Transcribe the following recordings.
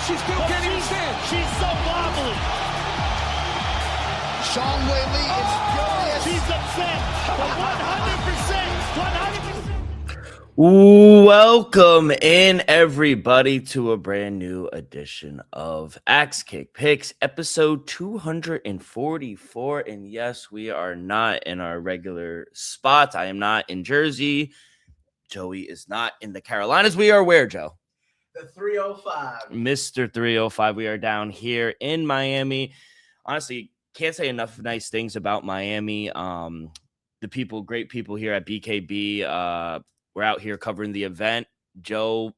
she still can't even stand. She's so wobbly. Zhang Weili is furious. She's upset. But 100%. Welcome in, everybody, to a brand new edition of Axe Kick Picks, episode 244. And yes, we are not in our regular spot. I am not in Jersey. Joey is not in the Carolinas. We are where, Joe? The 305. Mr. 305. We are down here in Miami. Honestly, can't say enough nice things about Miami. The people, great people here at BKB. We're out here covering the event. Joe,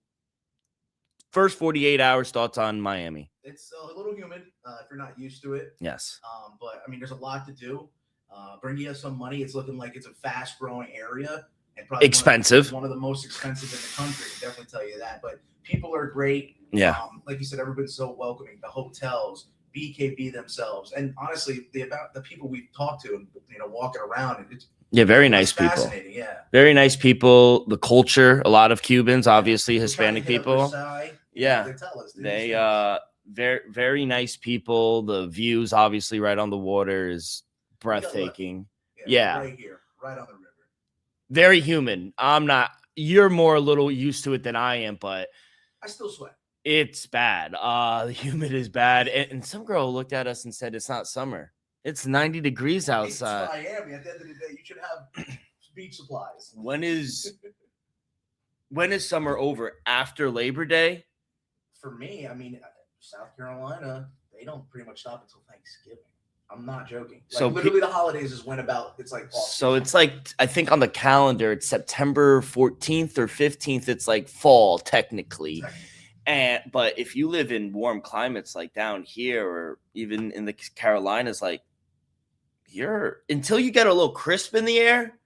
first 48 hours, thoughts on Miami? It's a little humid if you're not used to it. Yes. But, I mean, there's a lot to do. Bringing us some money. It's looking like it's a fast-growing area. And probably expensive. One of the most expensive in the country. I can definitely tell you that. But people are great. Yeah. Like you said, everybody's so welcoming. The hotels, BKB themselves. And, honestly, the people we've talked to, walking around, it's very nice people. Fascinating, yeah. Very nice people. The culture, a lot of Cubans, obviously Hispanic people. Yeah. They tell us. They very, very nice people. The views, obviously, right on the water is breathtaking. Yeah. Right here, right on the river. Very human. You're more a little used to it than I am, but I still sweat. It's bad. The humid is bad. And some girl looked at us and said, it's not summer. It's 90 degrees outside. It's Miami. At the end of the day, you should have beach supplies. When is summer over? After Labor Day? For me, I mean, South Carolina, they don't pretty much stop until Thanksgiving. I'm not joking. Like, So literally, the holidays is when it's like fall. So it's like, I think on the calendar, it's September 14th or 15th. It's like fall, technically. But if you live in warm climates like down here or even in the Carolinas, like until you get a little crisp in the air,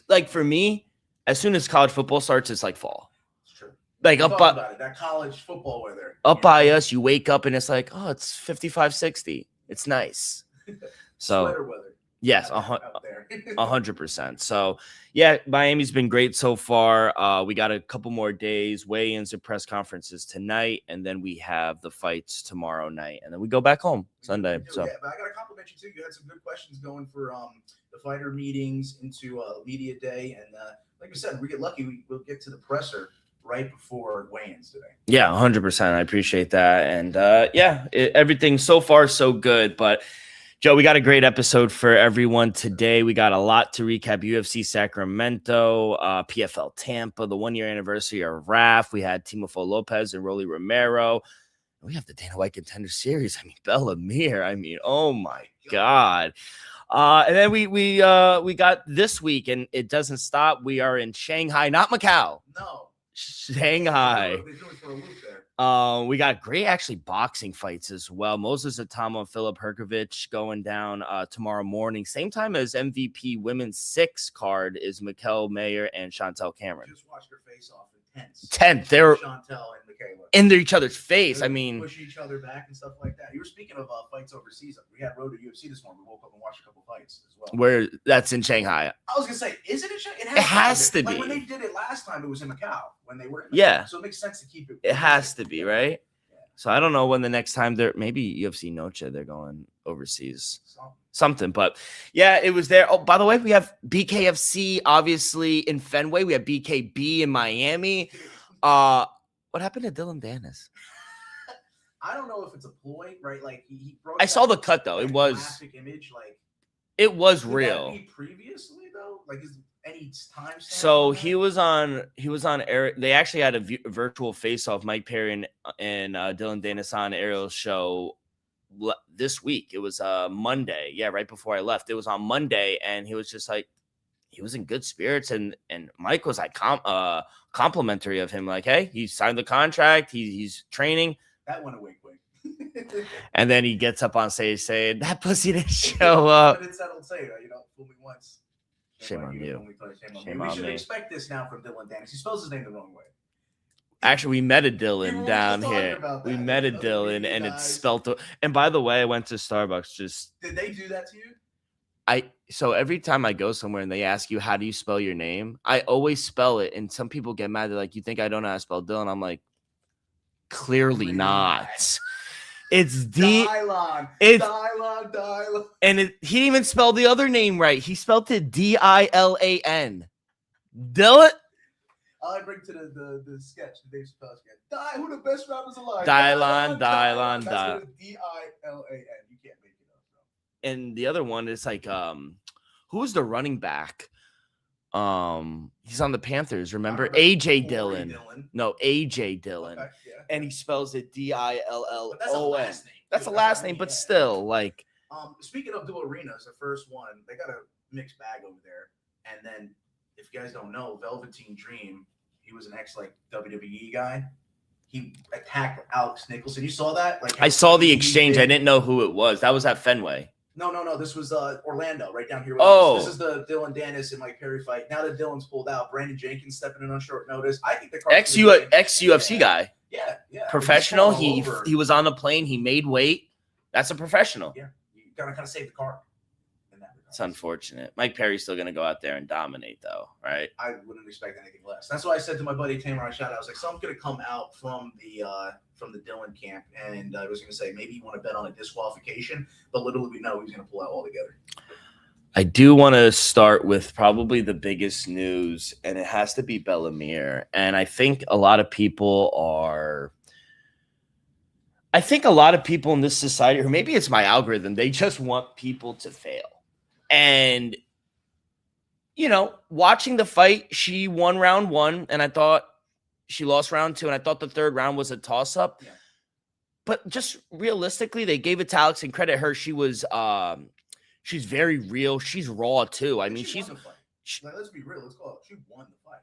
like for me, as soon as college football starts, it's like fall. It's true. Like that college football weather. By us, you wake up and it's like, oh, it's 55, 60. It's nice. So Sweater weather. yes, 100%. So yeah, Miami's been great so far. We got a couple more days, weigh-ins and press conferences tonight, and then we have the fights tomorrow night, and then we go back home Sunday. So yeah, but I got to compliment you too. You had some good questions going for the fighter meetings into media day, and like we said, we get lucky. We'll get to the presser right before weigh-ins today. Yeah, 100%. I appreciate that, and everything so far so good, but. Joe, we got a great episode for everyone today. We got a lot to recap. UFC Sacramento, PFL Tampa, the 1-year anniversary of RAF. We had Timofo Lopez and Rolly Romero. We have the Dana White Contender Series. I mean, Bella Mir. I mean, oh my God. And then we got this week, and it doesn't stop. We are in Shanghai, not Macau. No. Shanghai. They're doing for a loop there. We got great actually boxing fights as well. Moses Atama and Philip Herkovich going down tomorrow morning. Same time as MVP Women's 6 card is Mikkel Mayer and Chantel Cameron. Just watched their face off in 10th. They're Chantel and Michaela. in each other's face. They're I mean, pushing each other back and stuff like that. You were speaking of fights overseas. We had Road to UFC this morning. We woke up and watched a couple fights as well. where that's in Shanghai. I was gonna say, is it in Shanghai? It has to Like be. when they did it last time, it was in Macau. When they were in Macau. Yeah. So it makes sense to keep it. It has to be, right? Yeah. So I don't know when the next time maybe UFC Noche, they're going overseas. Something, but yeah, it was there. Oh, by the way, we have BKFC obviously in Fenway. We have BKB in Miami. What happened to Dylan Dennis? I don't know if it's a ploy, right? Like he brought. I saw the cut though. like, It was graphic image, like it was would real. that be previously though, like is any time? So he was on air. They actually had a virtual face off, Mike Perry and Dylan Dennis on Ariel's show this week. It was Monday. Yeah, right before I left. It was on Monday, and he was just like, he was in good spirits, and Mike was like complimentary of him, like, hey, he signed the contract, he's training. That went away quick. And then he gets up on stage saying, that pussy didn't show up. But it's that old saying, fool me once. Shame on you. Shame on me. We should expect this now from Dylan Dennis. He spells his name the wrong way. Actually, we met a Dylan down here. We met a Okay, Dylan, you and guys. it's spelled. And by the way, I went to Starbucks. Did they do that to you? So every time I go somewhere and they ask you how do you spell your name, I always spell it. And some people get mad. They're like, "You think I don't know how to spell Dylan?" I'm like, clearly not. It's Dylon. It's Dylon. and he didn't even spell the other name right. He spelled it Dilan. Dylan. I bring to the sketch, the Dave Chappelle sketch. Who the best rappers alive? Dylon. That's what it's Dilan. You can't make it up, bro. And the other one is like, who was the running back? He's on the Panthers. Remember AJ Dillon? No, AJ Dillon. Okay, yeah. And he spells it Dillon. But that's a last name. That's a last name, but still, like. Speaking of dual arenas, the first one, they got a mixed bag over there. And then, if you guys don't know, Velveteen Dream, he was an WWE guy. He attacked Alex Nicholson. You saw that? Like, I saw the exchange. I didn't know who it was. That was at Fenway. No. This was Orlando, right down here. This is the Dylan Dennis and Mike Perry fight. Now that Dylan's pulled out, Brandon Jenkins stepping in on short notice. I think the ex UFC guy. Yeah. Professional. He was on the plane. He made weight. That's a professional. Yeah, you gotta kind of save the card. It's unfortunate. Mike Perry's still going to go out there and dominate, though, right? I wouldn't expect anything less. That's why I said to my buddy Tamer, I was like, "Something's going to come out from the Dylan camp," and I was going to say maybe you want to bet on a disqualification, but literally we know he's going to pull out altogether. I do want to start with probably the biggest news, and it has to be Bellemere. And I think a lot of people in this society, or maybe it's my algorithm, they just want people to fail. And, watching the fight, she won round 1, and I thought she lost round 2, and I thought the third round was a toss-up. Yeah. But just realistically, they gave it to Alex and credit her. She was she's very real. She's raw, too. I mean, she's let's be real. Let's call it. She won the fight.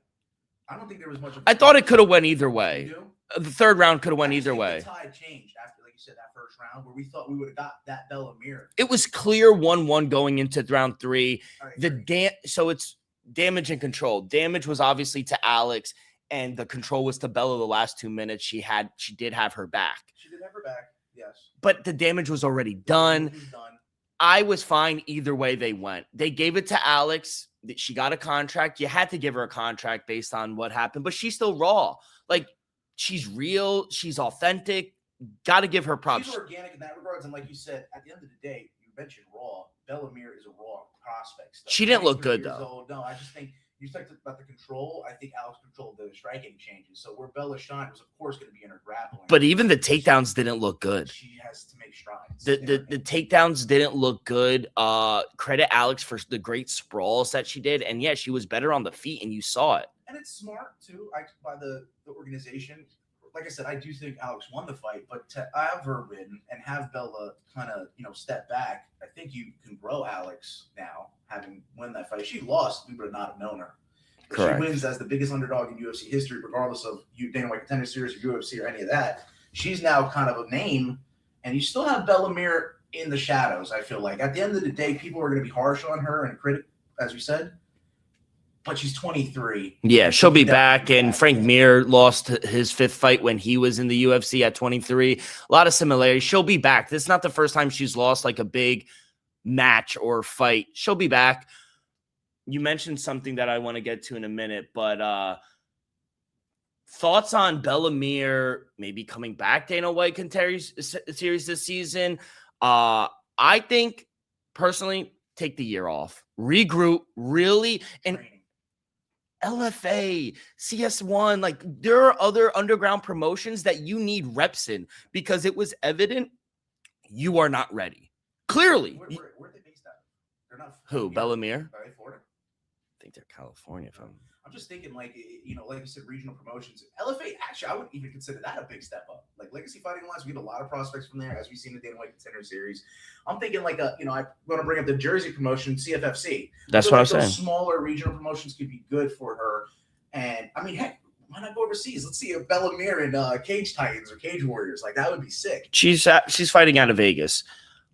I don't think there was much of I thought it could have went either way. The third round could have went either way. The tide changed after, like you said, that first round where we thought we would have got that Bellemere. It was clear 1-1 going into round 3. So it's damage and control. Damage was obviously to Alex, and the control was to Bella the last 2 minutes. She did have her back. She did have her back, yes. But the damage was already done. I was fine either way they went. They gave it to Alex. She got a contract. You had to give her a contract based on what happened, but she's still raw. Like, she's real. She's authentic. Got to give her props. She's organic in that regards. And like you said, at the end of the day, you mentioned raw. Bellemere is a raw prospect. She didn't look good, though. No, I just think you talked about the control. I think Alex controlled the striking changes. So where Bella shined was, of course, going to be in her grappling. But even the takedowns didn't look good. She has to make strides. The takedowns didn't look good. Credit Alex for the great sprawls that she did. And, yeah, she was better on the feet, and you saw it. And it's smart, too, by the organization. Like I said, I do think Alex won the fight, but to have her win and have Bella kind of, step back, I think you can grow Alex now, having won that fight. If she lost, we would not have known her. If Correct. She wins as the biggest underdog in UFC history, regardless of Dana White Contender Series or UFC or any of that. She's now kind of a name, and you still have Bellemere in the shadows, I feel like. At the end of the day, people are going to be harsh on her and critic, as we said. But she's 23. Yeah, she'll be back. And Frank Mir lost his 5th fight when he was in the UFC at 23. A lot of similarities. She'll be back. This is not the first time she's lost like a big match or fight. She'll be back. You mentioned something that I want to get to in a minute, but thoughts on Bellemere maybe coming back Dana White Contender Series this season? I think, personally, take the year off. Regroup, really, and LFA, CS1, like there are other underground promotions that you need reps in because it was evident you are not ready. Clearly. Where are they based at? They're not. Who? Bellemere? Are they Florida? I think they're California. I'm just thinking, like you said, regional promotions. LFA, actually, I would even consider that a big step up. Like Legacy Fighting Alliance, we get a lot of prospects from there, as we've seen in the Dana White Contender Series. I'm thinking I'm going to bring up the Jersey promotion, CFFC. That's what I'm saying. Smaller regional promotions could be good for her. And I mean, heck, why not go overseas? Let's see a Bellemere in Cage Titans or Cage Warriors. Like that would be sick. She's fighting out of Vegas.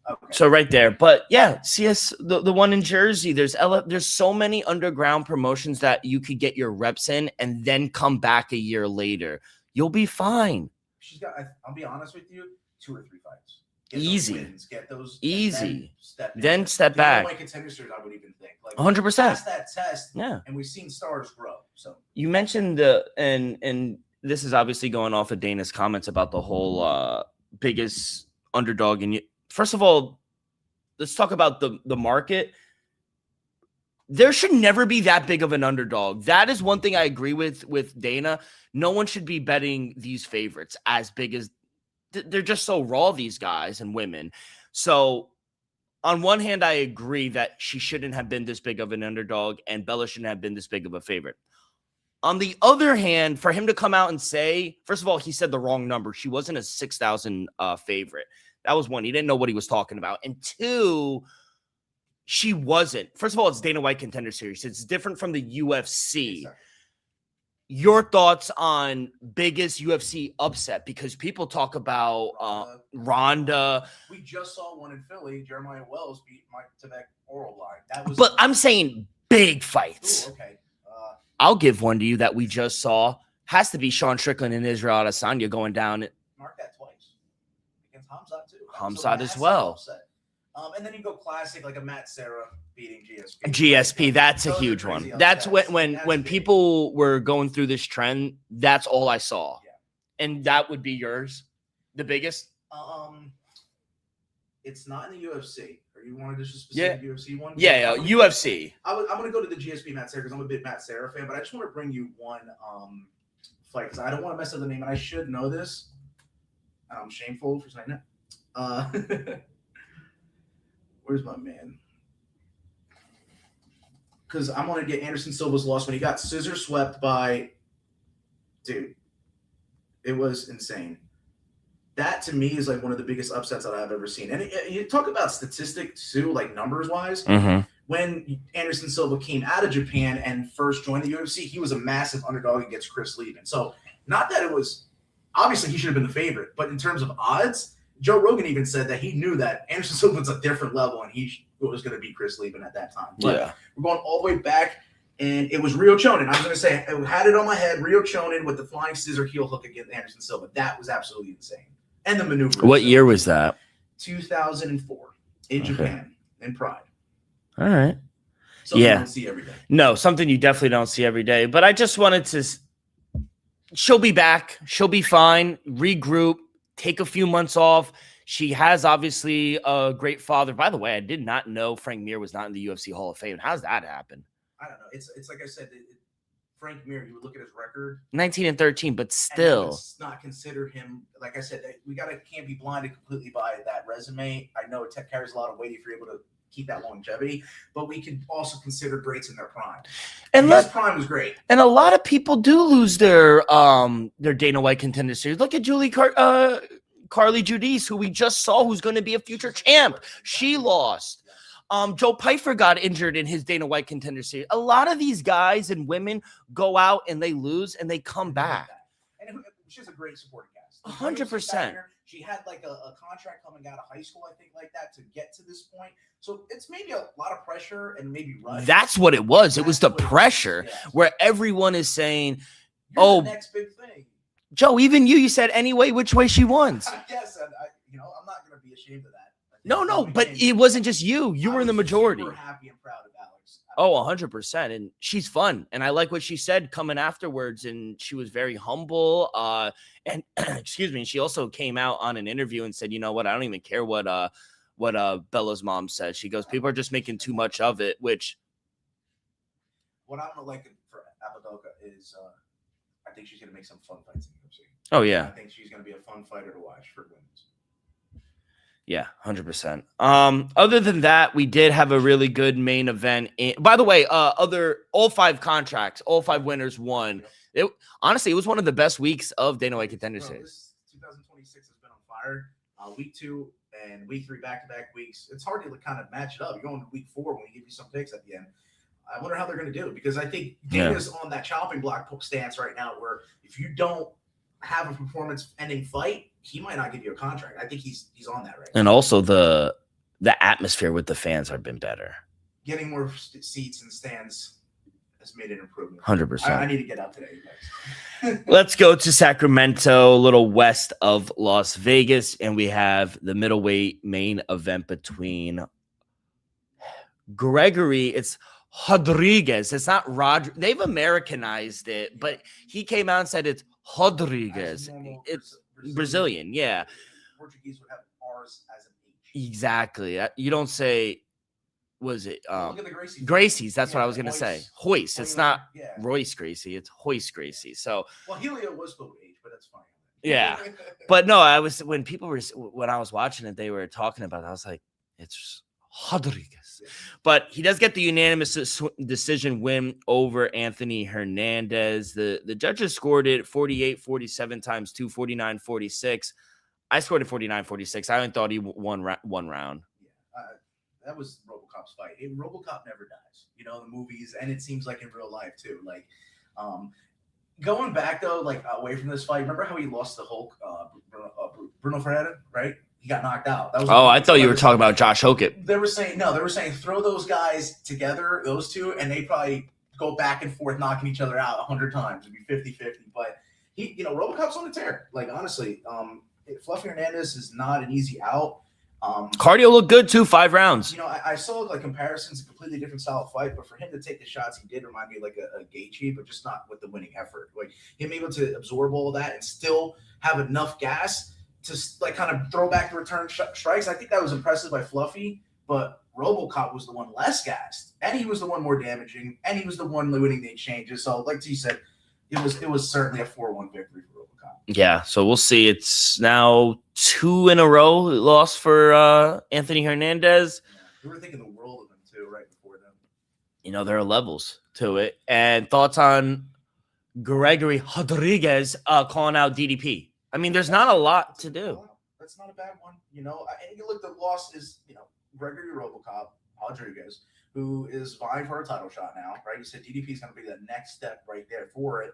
Okay. So right there, but yeah, CS the one in Jersey. There's so many underground promotions that you could get your reps in and then come back a year later. You'll be fine. She's got. I'll be honest with you, 2 or 3 fights. Easy. Get those easy. Then step back. Like Contender Series, I would even think. Like 100%. Pass that test. Yeah. And we've seen stars grow. So you mentioned this is obviously going off of Dana's comments about the whole biggest underdog. And first of all, let's talk about the market. There should never be that big of an underdog. That is one thing I agree with Dana. No one should be betting these favorites as big as they're just so raw, these guys and women. So on one hand, I agree that she shouldn't have been this big of an underdog and Bella shouldn't have been this big of a favorite. On the other hand, for him to come out and say, first of all, he said the wrong number. She wasn't a 6,000 favorite. That was one. He didn't know what he was talking about. And two, she wasn't. First of all, it's Dana White Contender Series. It's different from the UFC. Exactly. Your thoughts on biggest UFC upset? Because people talk about Ronda. We just saw one in Philly. Jeremiah Wells beat Mike Tevek oral line. That was. But I'm saying big fights. Ooh, okay. I'll give one to you that we just saw. Has to be Sean Strickland and Israel Adesanya going down. Mark that twice against Hamzat too. Hamzat as well. Upset. And then you go classic like a Matt Serra beating GSP. GSP, that's a huge one. That's when people were going through this trend, that's all I saw. Yeah. And that would be yours, the biggest? It's not in the UFC. Or you wanted just a specific UFC one? Yeah, UFC. I'm going to go to the GSP Matt Serra because I'm a big Matt Serra fan, but I just want to bring you one fight because I don't want to mess up the name, and I should know this. I'm shameful for saying that. Where's my man? Because I'm going to get Anderson Silva's loss when he got scissor swept by, dude. It was insane. That to me is like one of the biggest upsets that I've ever seen. And you talk about statistics too, like numbers wise. Mm-hmm. When Anderson Silva came out of Japan and first joined the UFC, he was a massive underdog against Chris Lieben. So not that it was obviously he should have been the favorite, but in terms of odds. Joe Rogan even said that he knew that Anderson Silva was a different level and he was going to beat Chris Lieben at that time. But we're going all the way back, and it was Rio Chonin. I was going to say, I had it on my head, Rio Chonin with the flying scissor heel hook against Anderson Silva. That was absolutely insane. And the maneuver. What year was that? 2004 in Japan, in Pride. All right. Something you don't see every day. No, something you definitely don't see every day. But I just wanted to – she'll be back. She'll be fine. Regroup. Take a few months off. She has obviously a great father. By the way, I did not know Frank Mir was not in the UFC Hall of Fame. How's that happen? I don't know. It's like I said, Frank Mir, you would look at his record. 19-13, but still. And not consider him, like I said, can't be blinded completely by that resume. I know it carries a lot of weight if you're able to keep that longevity, but we can also consider greats in their prime. And his prime was great. And a lot of people do lose their Dana White Contender Series. Look at Carly Judice, who we just saw, who's going to be a future champ. She lost. Joe Pyfer got injured in his Dana White Contender Series. A lot of these guys and women go out and they lose and they come back. And she's a great supporting cast. 100%. She had like a contract coming out of high school, I think, like that to get to this point. So it's maybe a lot of pressure and maybe rush. That's what it was. It was the pressure where everyone is saying, the next big thing. Joe, even you said anyway, which way she wants. Yes, and I'm not going to be ashamed of that. No, but it wasn't just you. You were in the majority. Super happy and proud of Alex. Oh, 100%. And she's fun. And I like what she said coming afterwards. And she was very humble. And excuse me, she also came out on an interview and said, you know what? I don't even care what Bella's mom says. She goes, people are just making too much of it, which. What I'm going to like for Abadoka is I think she's going to make some fun fights in the UFC. Oh, yeah. I think she's going to be a fun fighter to watch for women's. Yeah, 100%. Other than that, we did have a really good main event. By the way, all 5 contracts, all 5 winners won. Honestly, it was one of the best weeks of Dana White Contender Series. 2026 has been on fire. Week 2 and week 3 back-to-back weeks. It's hard to kind of match it up. You're going to week 4 when we give you some picks at the end. I wonder how they're going to do it because I think Dana's on that chopping block stance right now where if you don't have a performance-ending fight, he might not give you a contract. I think he's on that right now. And also the atmosphere with the fans have been better. Getting more seats and stands has made an improvement. 100%. I need to get out today, guys. Let's go to Sacramento, a little west of Las Vegas, and we have the middleweight main event between Gregory. It's Rodriguez. It's not Rod. They've Americanized it, but he came out and said it's Rodriguez. It's Brazilian, yeah. Portuguese would have R's as an H. Exactly. You don't say, was it Look at the Gracie Gracie's? That's what I was Yeah, gonna say. Hoist. Hoist. It's not Yeah. Royce Gracie. It's Hoist Gracie. So Well, Helio was spelled with H, but that's fine. yeah. But no, I was when I was watching it, they were talking about it. I was like, it's Rodriguez. Yeah. But he does get the unanimous decision win over Anthony Hernandez. The judges scored it 48-47 times 2, 49-46. I scored it 49-46. I thought he won one round. Yeah, that was RoboCop's fight. RoboCop never dies, you know, in the movies, and it seems like in real life too. Like, going back though, like away from this fight, remember how he lost the Hulk, Bruno Ferreira, right? He got knocked out. That was I thought you were talking about Josh Hokett. They were saying throw those guys together, those two, and they probably go back and forth knocking each other out 100 times. It'd be 50-50. But he, you know, RoboCop's on a tear. Like honestly, Fluffy Hernandez is not an easy out. Cardio looked good too, 5 rounds. You know, I saw like comparisons, a completely different style of fight, but for him to take the shots he did remind me of like a Gaethje, but just not with the winning effort. Like him able to absorb all of that and still have enough gas to like kind of throw back the return strikes. I think that was impressive by Fluffy, but RoboCop was the one less gassed, and he was the one more damaging, and he was the one winning the exchanges. So, like T said, it was certainly a 4-1 victory for RoboCop. Yeah, so we'll see. It's now 2 in a row loss for Anthony Hernandez. Yeah. We were thinking the world of him too, right before them. You know, there are levels to it. And thoughts on Gregory Rodriguez calling out DDP? I mean, there's not a lot to do. That's not a bad one. You know, and you look, the loss is, you know, Gregory RoboCop Rodriguez, who is vying for a title shot now, right? You said DDP is going to be the next step right there for it.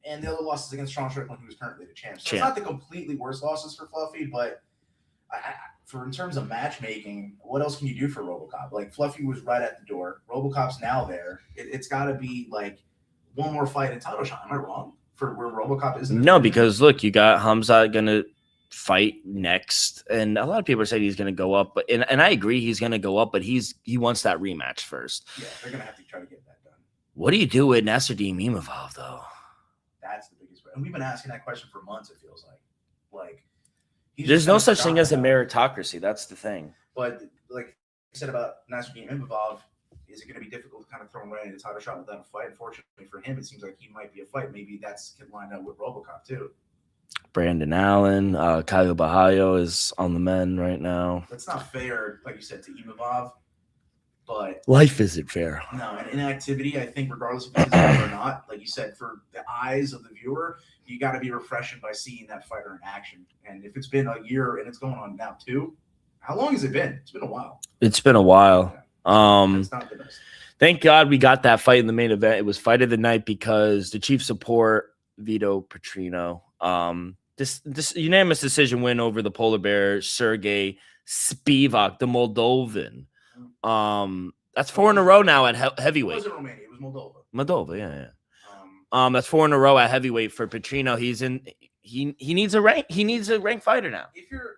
And the other losses against Sean Strickland, who is currently the champ. So it's not the completely worst losses for Fluffy, but for in terms of matchmaking, what else can you do for RoboCop? Like Fluffy was right at the door. RoboCop's now there. It's got to be like one more fight and title shot. Am I wrong? For where RoboCop isn't? No, because look, you got Hamza gonna fight next, and a lot of people are saying he's gonna go up, but and I agree he's gonna go up, but he wants that rematch first. Yeah, they're gonna have to try to get that done. What do you do with Nasruddin Imavov though? That's the biggest, and we've been asking that question for months. It feels like there's no such thing as a meritocracy. That's the thing. But like I said about Nasruddin Imavov, is it going to be difficult to kind of throw him right into a title shot without a fight? Unfortunately for him, it seems like he might be a fight. Maybe that's could line up with RoboCop too. Brandon Allen, Caio Bahayo is on the men right now. That's not fair, like you said, to Imavov. But life isn't fair. No, and inactivity, I think, regardless if it's or not, like you said, for the eyes of the viewer, you got to be refreshing by seeing that fighter in action. And if it's been a year and it's going on now 2, how long has it been? It's been a while. It's been a while. Yeah. That's not the best. Thank God we got that fight in the main event. It was fight of the night because the chief support, Vito Petrino, this unanimous decision win over the polar bear, Sergey Spivak, the Moldovan. That's 4 in a row now at heavyweight. It wasn't Romania. It was Moldova. Moldova, yeah. That's 4 in a row at heavyweight for Petrino. He needs a rank. He needs a ranked fighter now. If you're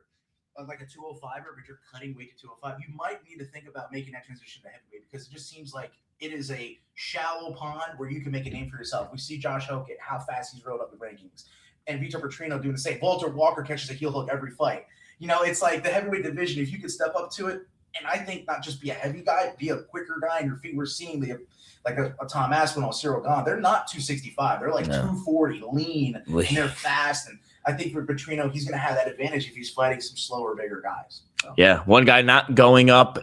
like a 205er, but you're cutting weight to 205, you might need to think about making that transition to heavyweight because it just seems like it is a shallow pond where you can make a name for yourself. We see Josh Hokett, how fast he's rode up the rankings, and Vitor Petrino doing the same. Walter Walker catches a heel hook every fight. You know, it's like the heavyweight division. If you could step up to it, and I think not just be a heavy guy, be a quicker guy in your feet. We're seeing a Tom Aspinall, Cyril Gahn. They're not 265. They're like 240, lean, and they're fast. And I think for Petrino, he's going to have that advantage if he's fighting some slower, bigger guys. So. Yeah, one guy not going up,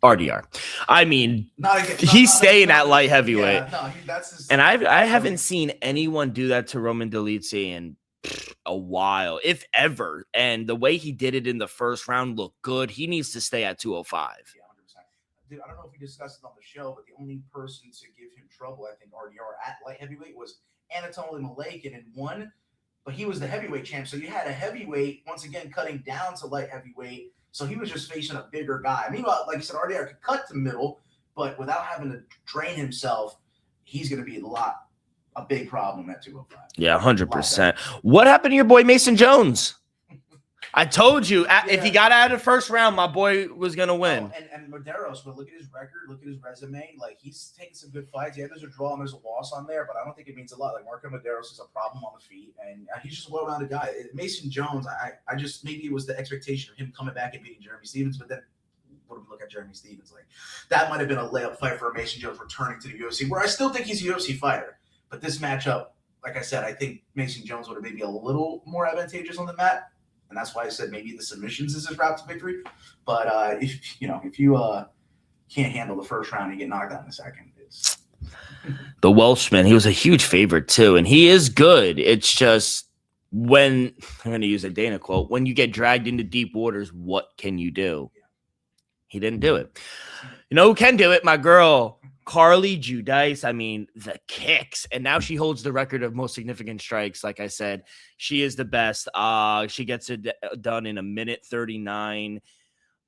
RDR. I mean, he's staying at light heavyweight. Yeah, that's his. And I haven't seen anyone do that to Roman Dolidze in a while, if ever. And the way he did it in the first round looked good. He needs to stay at 205. Yeah, 100%. Dude, I don't know if we discussed it on the show, but the only person to give him trouble, I think, RDR at light heavyweight was Anatoly Malakin and won. But he was the heavyweight champ. So you had a heavyweight, once again, cutting down to light heavyweight. So he was just facing a bigger guy. Meanwhile, like you said, RDR could cut to middle, but without having to drain himself, he's going to be a big problem at 205. Yeah, 100%. What happened to your boy Mason Jones? I told you, if he got out of the first round, my boy was going to win. And Medeiros, but look at his record, look at his resume. Like, he's taking some good fights. Yeah, there's a draw and there's a loss on there, but I don't think it means a lot. Like, Marco Medeiros is a problem on the feet, and he's just a well-rounded guy. Mason Jones, I just, maybe it was the expectation of him coming back and beating Jeremy Stephens, but then what do we look at Jeremy Stephens like? That might have been a layup fight for Mason Jones returning to the UFC, where I still think he's a UFC fighter. But this matchup, like I said, I think Mason Jones would have maybe a little more advantageous on the mat. And that's why I said maybe the submissions is his route to victory. But if you can't handle the first round, you get knocked out in the second. It's the Welshman, he was a huge favorite too, and he is good. It's just when I'm going to use a Dana quote: "When you get dragged into deep waters, what can you do?" Yeah. He didn't do it. You know who can do it? My girl Carly Giudice. I mean, the kicks, and now she holds the record of most significant strikes. Like I said, she is the best. She gets it done in 1:39.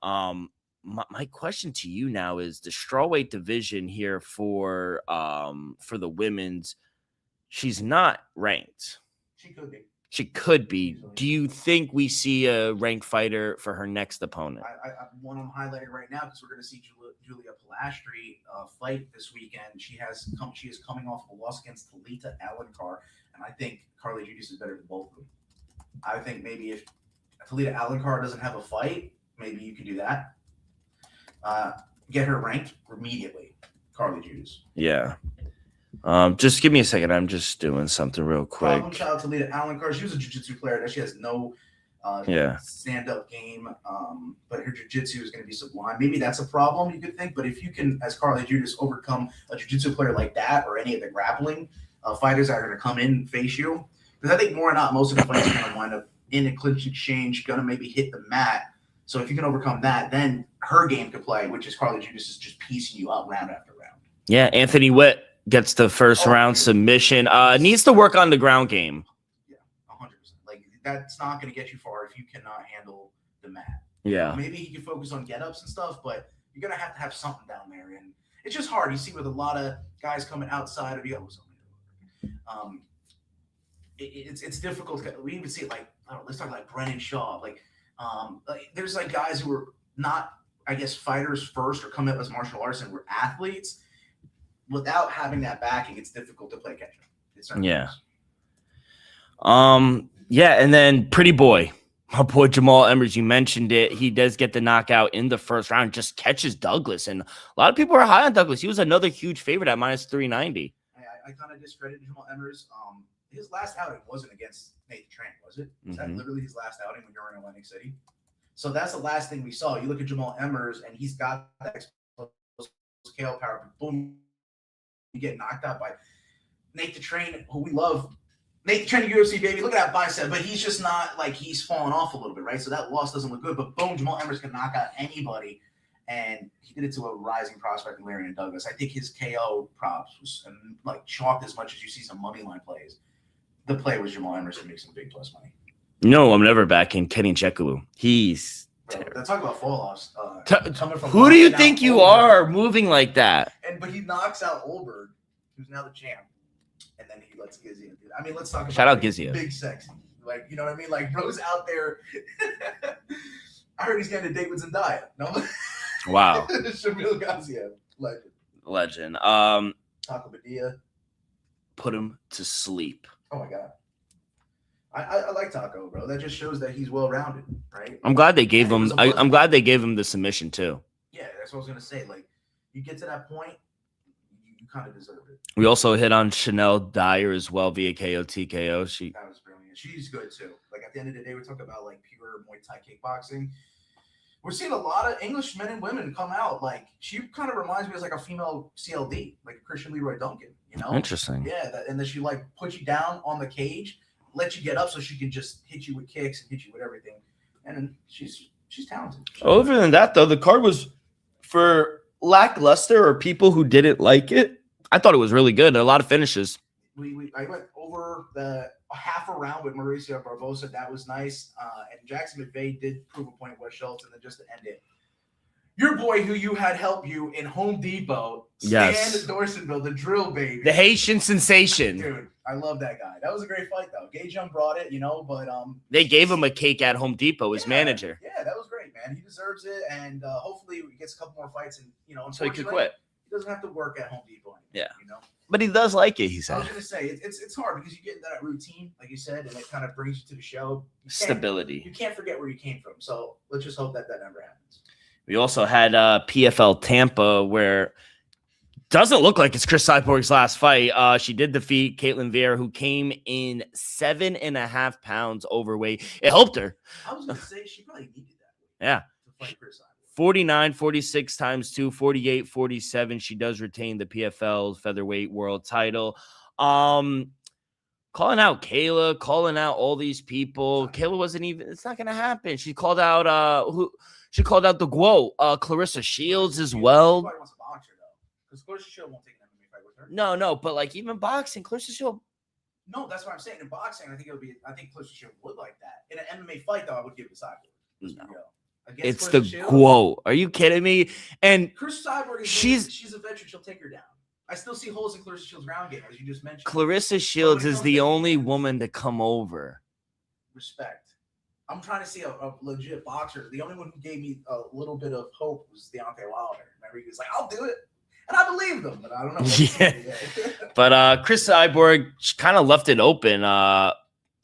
My question to you now is the strawweight division here for the women's. She's not ranked. She could be. She could be. Do you think we see a ranked fighter for her next opponent? I one I'm highlighting right now because we're going to see Julia Pilastri fight this weekend. She is coming off of a loss against Talita Alencar, and I think Carly Giudice is better than both of them. I think maybe if Talita Alencar doesn't have a fight, maybe you could do that. Get her ranked immediately, Carly Giudice. Yeah. Just give me a second. I'm just doing something real quick. Shout out to Talita Alencar. She was a jiu-jitsu player. That she has no stand-up game, but her jiu-jitsu is going to be sublime. Maybe that's a problem, you could think, but if you can, as Carly Giudice, overcome a jiu-jitsu player like that or any of the grappling fighters that are going to come in and face you, because I think more or not, most of the fights are going to wind up in a clinch exchange, going to maybe hit the mat. So if you can overcome that, then her game could play, which is Carly Giudice is just piecing you out round after round. Yeah, Anthony Witt gets the first round submission. Needs to work on the ground game. Yeah, 100%. Like, that's not going to get you far if you cannot handle the mat. Yeah. Maybe he can focus on get-ups and stuff, but you're going to have something down there. And it's just hard. You see with a lot of guys coming outside of the it's difficult. We even see it like, I don't know, let's talk like Brennan Shaw. Like there's like guys who were not, I guess, fighters first or come up as martial arts and were athletes. Without having that backing, it's difficult to play catch up. Yeah. Yeah, and then Pretty Boy, my boy Jamal Emmers, you mentioned it. He does get the knockout in the first round, just catches Douglas. And a lot of people are high on Douglas. He was another huge favorite at -390. I kind of discredited Jamal Emmers. His last outing wasn't against Nathan Train, was it? Was that literally his last outing when you were in Atlantic City? So that's the last thing we saw. You look at Jamal Emmers, and he's got that scale power, but boom, you get knocked out by Nathan Train, who we love. Nathan Train, UFC, baby. Look at that bicep, but he's just not like he's fallen off a little bit, right? So that loss doesn't look good. But boom, Jamal Emmers can knock out anybody, and he did it to a rising prospect, Larian Douglas. I think his KO props was like chalked as much as you see some money line plays. The play was Jamal Emmers to make some big plus money. No, I'm never backing Kenny Nzechukwu. He's let's talk about fall offs. Who do you think you are moving like that? But he knocks out Olberg, who's now the champ, and then he lets Gizia do it. I mean, let's talk about shout out Gizia. Big sexy. Like, you know what I mean? Like, bro's out there. I heard he's getting a date with Zendaya. No? Wow. Shamil Gaziev. Legend. Taco Padilla. Put him to sleep. Oh my God. I like Taco, bro. That just shows that he's well-rounded, right? I'm glad they gave him. I'm glad they gave him the submission too. Yeah, that's what I was gonna say. Like, you get to that point, you kind of deserve it. We also hit on Chanel Dyer as well via KO TKO. That was brilliant. She's good too. Like, at the end of the day, we talk about like pure Muay Thai kickboxing. We're seeing a lot of English men and women come out. Like, she kind of reminds me of like a female CLD, like Christian Leroy Duncan. You know? Interesting. Yeah, and then she like puts you down on the cage, let you get up so she can just hit you with kicks and hit you with everything. And she's talented. Other than that, though, the card was for lackluster or people who didn't like it. I thought it was really good. A lot of finishes. I went over the half a round with Mauricio Barbosa. That was nice. And Jackson McVeigh did prove a point with West Schultz, and then just to end it, Your boy who you had help you in Home Depot, Yes. Stan Dorsonville, the drill baby. The Haitian sensation. Dude, I love that guy. That was a great fight, though. Gage Young brought it, but They gave him a cake at Home Depot, his manager. Yeah, that was great, man. He deserves it, and hopefully he gets a couple more fights, and so he could quit. He doesn't have to work at Home Depot anymore. Yeah, but he does like it. He said. I was gonna say it's hard because you get into that routine, like you said, and it kind of brings you to the show. Stability. You can't forget where you came from. So let's just hope that never happens. We also had PFL Tampa, where doesn't look like it's Chris Cyborg's last fight. She did defeat Caitlin Vieira, who came in 7.5 pounds overweight. It helped her. I was gonna say she probably needed that. Yeah. To fight Chris Cyborg. 49, 46 times 2, 48, 47. She does retain the PFL featherweight world title. Calling out Kayla, calling out all these people. Kayla wasn't even, it's not going to happen. She called out, She called out the Guo, Clarissa Shields as well. She probably wants to box her, though. Because Clarissa Shields won't take an MMA fight with her. No, but like even boxing, Clarissa Shields. No, that's what I'm saying. In boxing, I think Clarissa Shields would like that. In an MMA fight, though, I would give it a side. No. It's the Guo. Are you kidding me? And Chris Cyborg, she's a veteran. She'll take her down. I still see holes in Clarissa Shields' ground game, as you just mentioned. Clarissa Shields is the only woman to come over. Respect. I'm trying to see a legit boxer. The only one who gave me a little bit of hope was Deontay Wilder. Remember, he was like, "I'll do it," and I believed him, but I don't know. Yeah. But Chris Cyborg kind of left it open.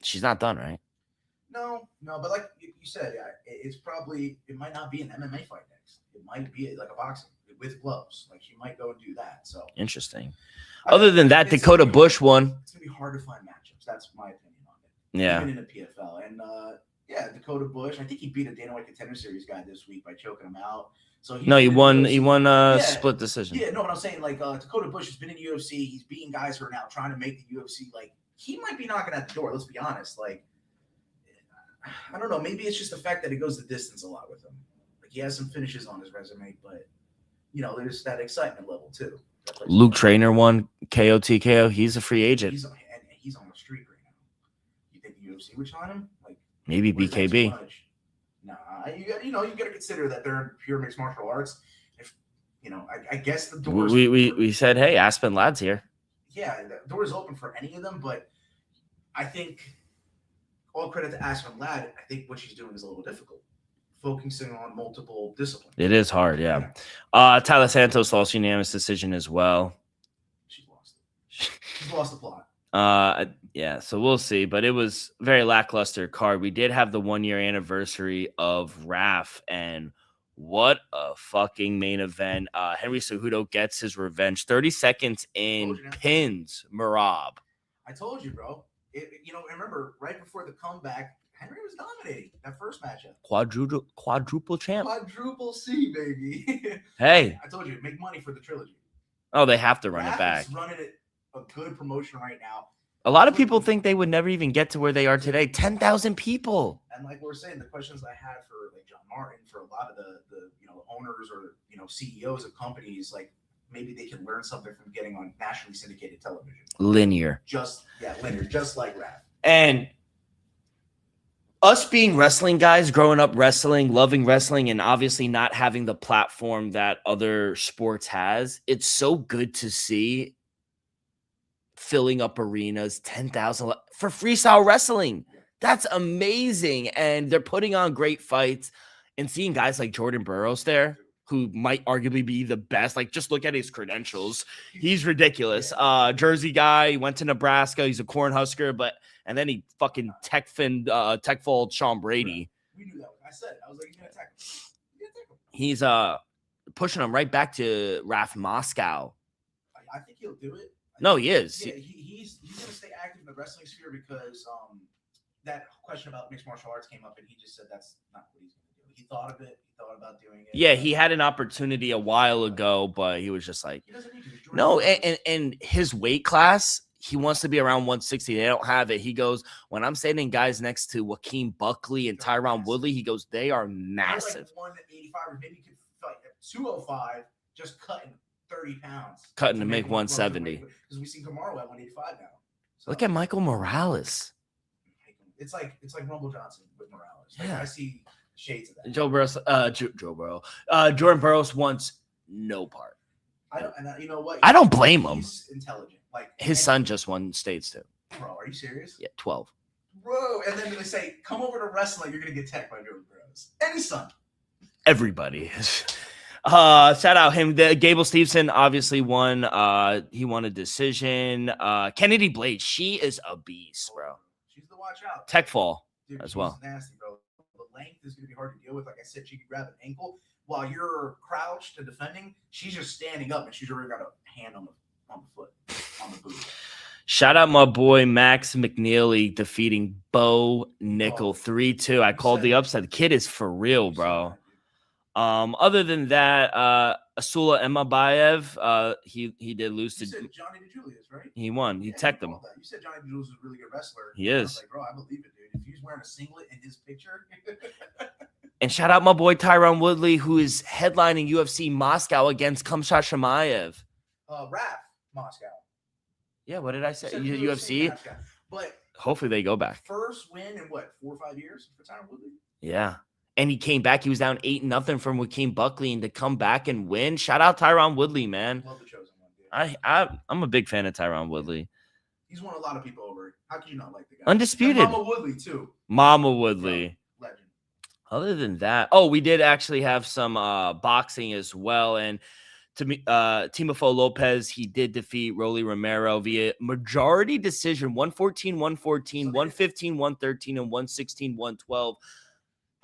She's not done, right? No, but like you said, it might not be an MMA fight next. It might be like a boxing with gloves. Like she might go and do that. So interesting. Other than that, Dakota Bush won. It's gonna be hard to find matchups. That's my opinion on it. Yeah. Even in the PFL, and Dakota Bush. I think he beat a Dana White Contender Series guy this week by choking him out. So he won. He won split decision. Yeah, no, but I'm saying like Dakota Bush has been in UFC. He's beating guys who are now trying to make the UFC. Like he might be knocking at the door. Let's be honest. Like I don't know. Maybe it's just the fact that he goes the distance a lot with him. Like he has some finishes on his resume, but there's that excitement level too. Luke Trainer won KO. He's a free agent. He's on the streak right now. You think the UFC would sign him? Like maybe BKB. Nah, you got to consider that they're in pure mixed martial arts. If I guess the doors. We said, hey, Aspen Ladd's here. Yeah, the door is open for any of them, but I think all credit to Aspen Ladd. I think what she's doing is a little difficult. Focusing on multiple disciplines. It is hard, yeah. Tyler Santos lost unanimous decision as well. She's lost it. She's lost the plot. Yeah, so we'll see. But it was very lackluster card. We did have the 1-year anniversary of RAF, and what a fucking main event. Henry Cejudo gets his revenge. 30 seconds in, pins Merab. I told you, bro. Remember, right before the comeback, Henry was dominating that first matchup. Quadruple champ. Quadruple C, baby. Hey. I told you, make money for the trilogy. Oh, they have to run it back. Running it a good promotion right now. A lot of people think they would never even get to where they are today. 10,000 people. And like we're saying, the questions I had for like John Martin, for a lot of the owners or CEOs of companies, like maybe they can learn something from getting on nationally syndicated television. Linear, just like RAF. And us being wrestling guys, growing up wrestling, loving wrestling, and obviously not having the platform that other sports has, it's so good to see filling up arenas, 10,000 for freestyle wrestling. That's amazing. And they're putting on great fights, and seeing guys like Jordan Burroughs there, who might arguably be the best. Like, just look at his credentials. He's ridiculous. Jersey guy, he went to Nebraska. He's a Cornhusker, and then he fucking tech-fold Sean Brady. We knew that. I said it. I was like, you're going to attack him. He's pushing him right back to RAF Moscow. I think he'll do it. No, he is. Yeah, he's going to stay active in the wrestling sphere because that question about mixed martial arts came up, and he just said that's not what he's going to do. He thought of it. He thought about doing it. Yeah, he had an opportunity a while ago, but he was just like, he doesn't need to. No, and his weight class, he wants to be around 160. They don't have it. He goes, when I'm standing guys next to Joaquin Buckley and Tyron Woodley, he goes, they are massive. Like 185, or maybe you could fight at 205, just cutting 30 pounds. Cutting to make 170. Because we see Kamaru at 185 now. So, look at Michael Morales. It's like Rumble Johnson with Morales. Like, yeah. I see shades of that. Joe Burrows, Joe Burrow, Jordan Burroughs wants no part. I don't, and you know what? I don't blame him. He's intelligent. Like His son just won states too. Bro, are you serious? Yeah, 12. Bro, and then they say, "Come over to wrestling. You're gonna get tech by Jordan Burroughs." And his son. Everybody. Shout out him. Gable Stevenson obviously won. He won a decision. Kennedy Blade, she is a beast, bro. She's the watch out. Tech fall Dude, as well. Nasty, bro. The length is gonna be hard to deal with. Like I said, she can grab an ankle while you're crouched and defending. She's just standing up, and she's already got a hand on the foot, on the boot. Shout out my boy Max McNeely defeating Bo Nickel 3-2. I called the upset. The kid is for real, bro. Other than that, Asula Emabayev, he did lose to Johnny DeJulius, right? He won. He teched him. You said Johnny DeJulius was a really good wrestler. He is. I was like, bro, I believe it, dude. If he's wearing a singlet in his picture. And shout out my boy Tyron Woodley, who is headlining UFC Moscow against Khamzat Chimaev. Raf Moscow. Yeah, what did I say? UFC UFC? Moscow. But hopefully they go back. First win in what, 4 or 5 years for Tyron Woodley? Yeah. And he came back. He was down 8-0 from Joaquin Buckley, and to come back and win. Shout out Tyron Woodley, man. Love the chosen one, dude. I'm a big fan of Tyron Woodley. He's won a lot of people over. How could you not like the guy? Undisputed. And Mama Woodley too. Mama Woodley. Bro, legend. Other than that, we did actually have some boxing as well. And Timofo Lopez, he did defeat Rolly Romero via majority decision, 114, 114, 115, 113, and 116, 112.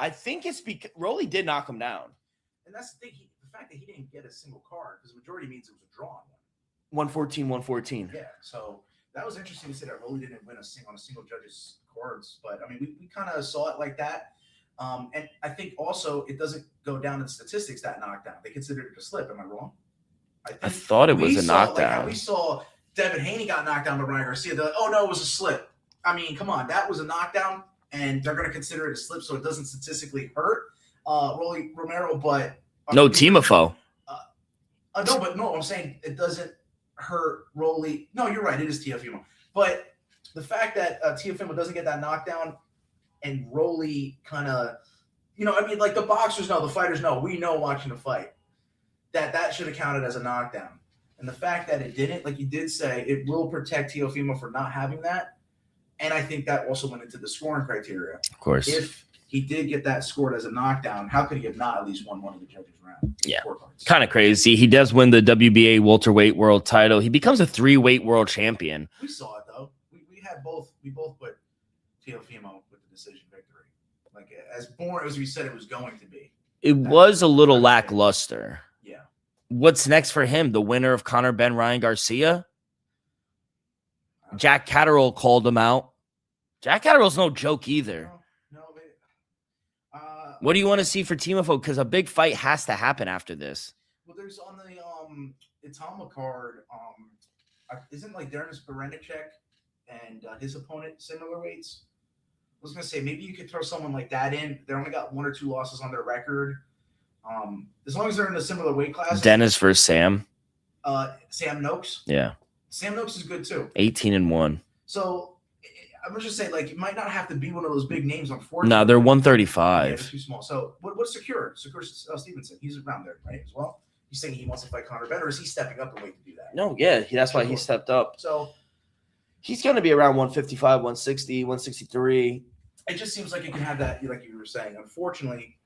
I think it's because Rolly did knock him down. And that's the thing. The fact that he didn't get a single card, because majority means it was a draw on one. 114, 114. Yeah, so that was interesting to say that Rolly didn't win on a single judge's cards. But, I mean, we kind of saw it like that. And I think also it doesn't go down in statistics, that knockdown. They considered it a slip. Am I wrong? I thought it was a knockdown. Like we saw Devin Haney got knocked down by Ryan Garcia. They're like, oh, no, it was a slip. I mean, come on. That was a knockdown. And they're going to consider it a slip, so it doesn't statistically hurt Rolly Romero. But no, Timofo. No, I'm saying it doesn't hurt Rolly. No, you're right. It is Teofimo. But the fact that Teofimo doesn't get that knockdown and Rolly kind of, I mean, like the boxers know, the fighters know, we know watching the fight that should have counted as a knockdown. And the fact that it didn't, like you did say, it will protect Teofimo for not having that. And I think that also went into the scoring criteria. Of course. If he did get that scored as a knockdown, how could he have not at least won one of the judges' round? Yeah. Kind of crazy. He does win the WBA welterweight world title. He becomes a 3-weight world champion. We saw it, though. We had both. We both put Teofimo with the decision victory. Like, as boring as we said it was going to be. It was a little lackluster. Yeah. What's next for him? The winner of Conor Ben Ryan Garcia? Jack Catterall called him out. Jack Catterall's no joke either. No, what do you want to see for Timofo? Because a big fight has to happen after this. Well, there's on the Itama card, isn't like Denis Beranicek and his opponent similar weights? I was gonna say maybe you could throw someone like that in. They only got 1 or 2 losses on their record. As long as they're in a similar weight class. Dennis versus Sam. Sam Noakes. Yeah. Sam Noakes is good too. 18-1. So I'm just saying, like, it might not have to be one of those big names, unfortunately. No, they're 135. Yeah, they're too small. So what's Secure? Secure Stevenson. He's around there, right, as well? He's saying he wants to fight Conor Ben, or is he stepping up the weight to do that? No, yeah, that's why he stepped up. So he's going to be around 155, 160, 163. It just seems like you can have that, like you were saying. Unfortunately,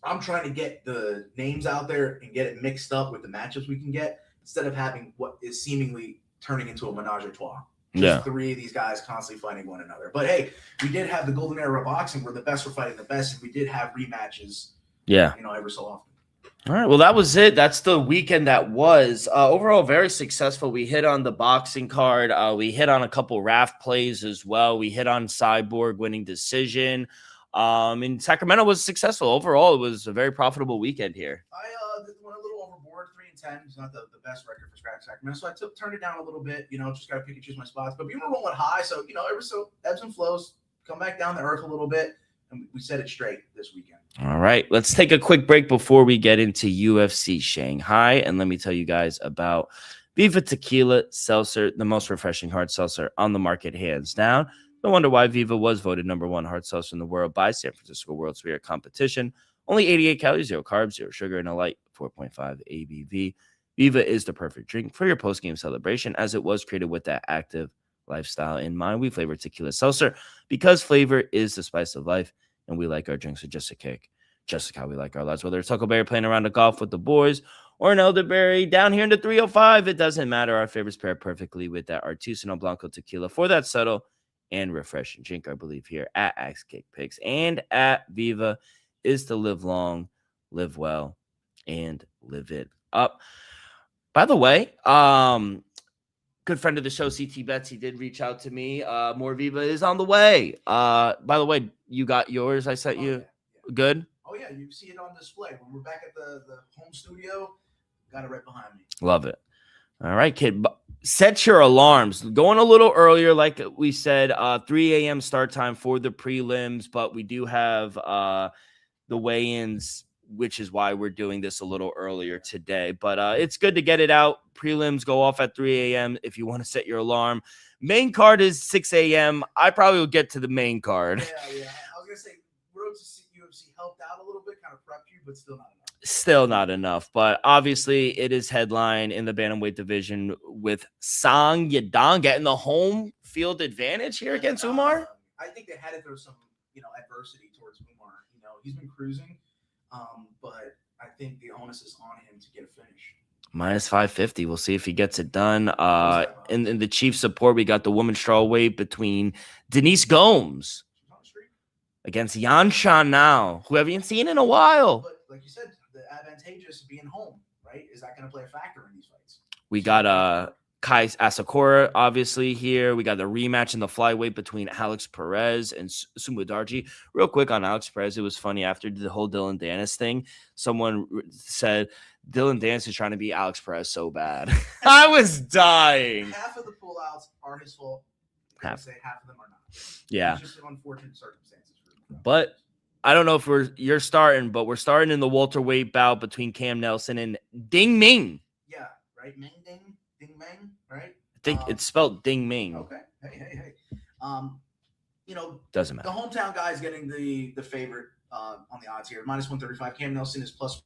I'm trying to get the names out there and get it mixed up with the matchups we can get instead of having what is seemingly turning into a menage a trois. Just 3 of these guys constantly fighting one another. But hey, we did have the golden era of boxing where the best were fighting the best, and we did have rematches. Yeah, every so often. All right, well, that was it. That's the weekend that was. Overall, very successful. We hit on the boxing card. We hit on a couple RAF plays as well. We hit on Cyborg winning decision. And Sacramento was successful. Overall, it was a very profitable weekend here. I went a little overboard. 3-10 is not the best record for Sacramento, so I turned it down a little bit. Just got to pick and choose my spots. But we were rolling high, so ever so ebbs and flows. Come back down to earth a little bit, and we set it straight this weekend. All right, let's take a quick break before we get into UFC Shanghai, and let me tell you guys about Viva Tequila Seltzer, the most refreshing hard seltzer on the market, hands down. No wonder why Viva was voted #1 hard seltzer in the world by San Francisco World Spirit Competition. Only 88 calories, 0 carbs, 0 sugar, and a light 4.5 ABV. Viva is the perfect drink for your post-game celebration, as it was created with that active lifestyle in mind. We flavor tequila seltzer because flavor is the spice of life, and we like our drinks with just a kick. Just like how we like our lives, whether it's Huckleberry playing around the golf with the boys or an elderberry down here in the 305, it doesn't matter. Our favorites pair perfectly with that artisanal Blanco tequila for that subtle and refreshing drink. I believe here at Axe Cake Picks and at Viva is to live long, live well, and live it up. By the way, good friend of the show, CT Betsy, did reach out to me. More Viva is on the way. By the way, you got yours. I sent you. Yeah. Good. Oh yeah, you see it on display when we're back at the home studio. Got it right behind me. Love it. All right, kid. Set your alarms. Going a little earlier, like we said, 3 a.m. start time for the prelims, but we do have the weigh-ins, which is why we're doing this a little earlier today. But it's good to get it out. Prelims go off at 3 a.m. if you want to set your alarm. Main card is 6 a.m. I probably will get to the main card. Yeah. I was going to say, Road to UFC helped out a little bit, kind of prepped you, but still not enough. Still not enough, but obviously it is headline in the bantamweight division with Song Yadong getting the home field advantage here against Umar. I think they had to throw some, adversity towards Umar. He's been cruising, but I think the onus is on him to get a finish. Minus 550. We'll see if he gets it done. In the chief support, we got the women's strawweight between Denise Gomes against Yan Shan now, who haven't seen in a while. But like you said, the advantageous being home, right? Is that going to play a factor in these fights? We got Kai Asakura, obviously, here. We got the rematch in the flyweight between Alex Perez and Sumudarji. Real quick on Alex Perez, it was funny after the whole Dylan Dennis thing. Someone said Dylan Dennis is trying to beat Alex Perez so bad. I was dying. Half of the pullouts are his fault. Half of them are not. Yeah. It's just unfortunate circumstances for him. But I don't know if you're starting, but we're starting in the welterweight bout between Cam Nelson and Ding Ming. Yeah, right? Ding Ming, right? I think it's spelled Ding Ming. Okay. Hey. Doesn't matter. The hometown guy is getting the favorite on the odds here. Minus 135. Cam Nelson is plus.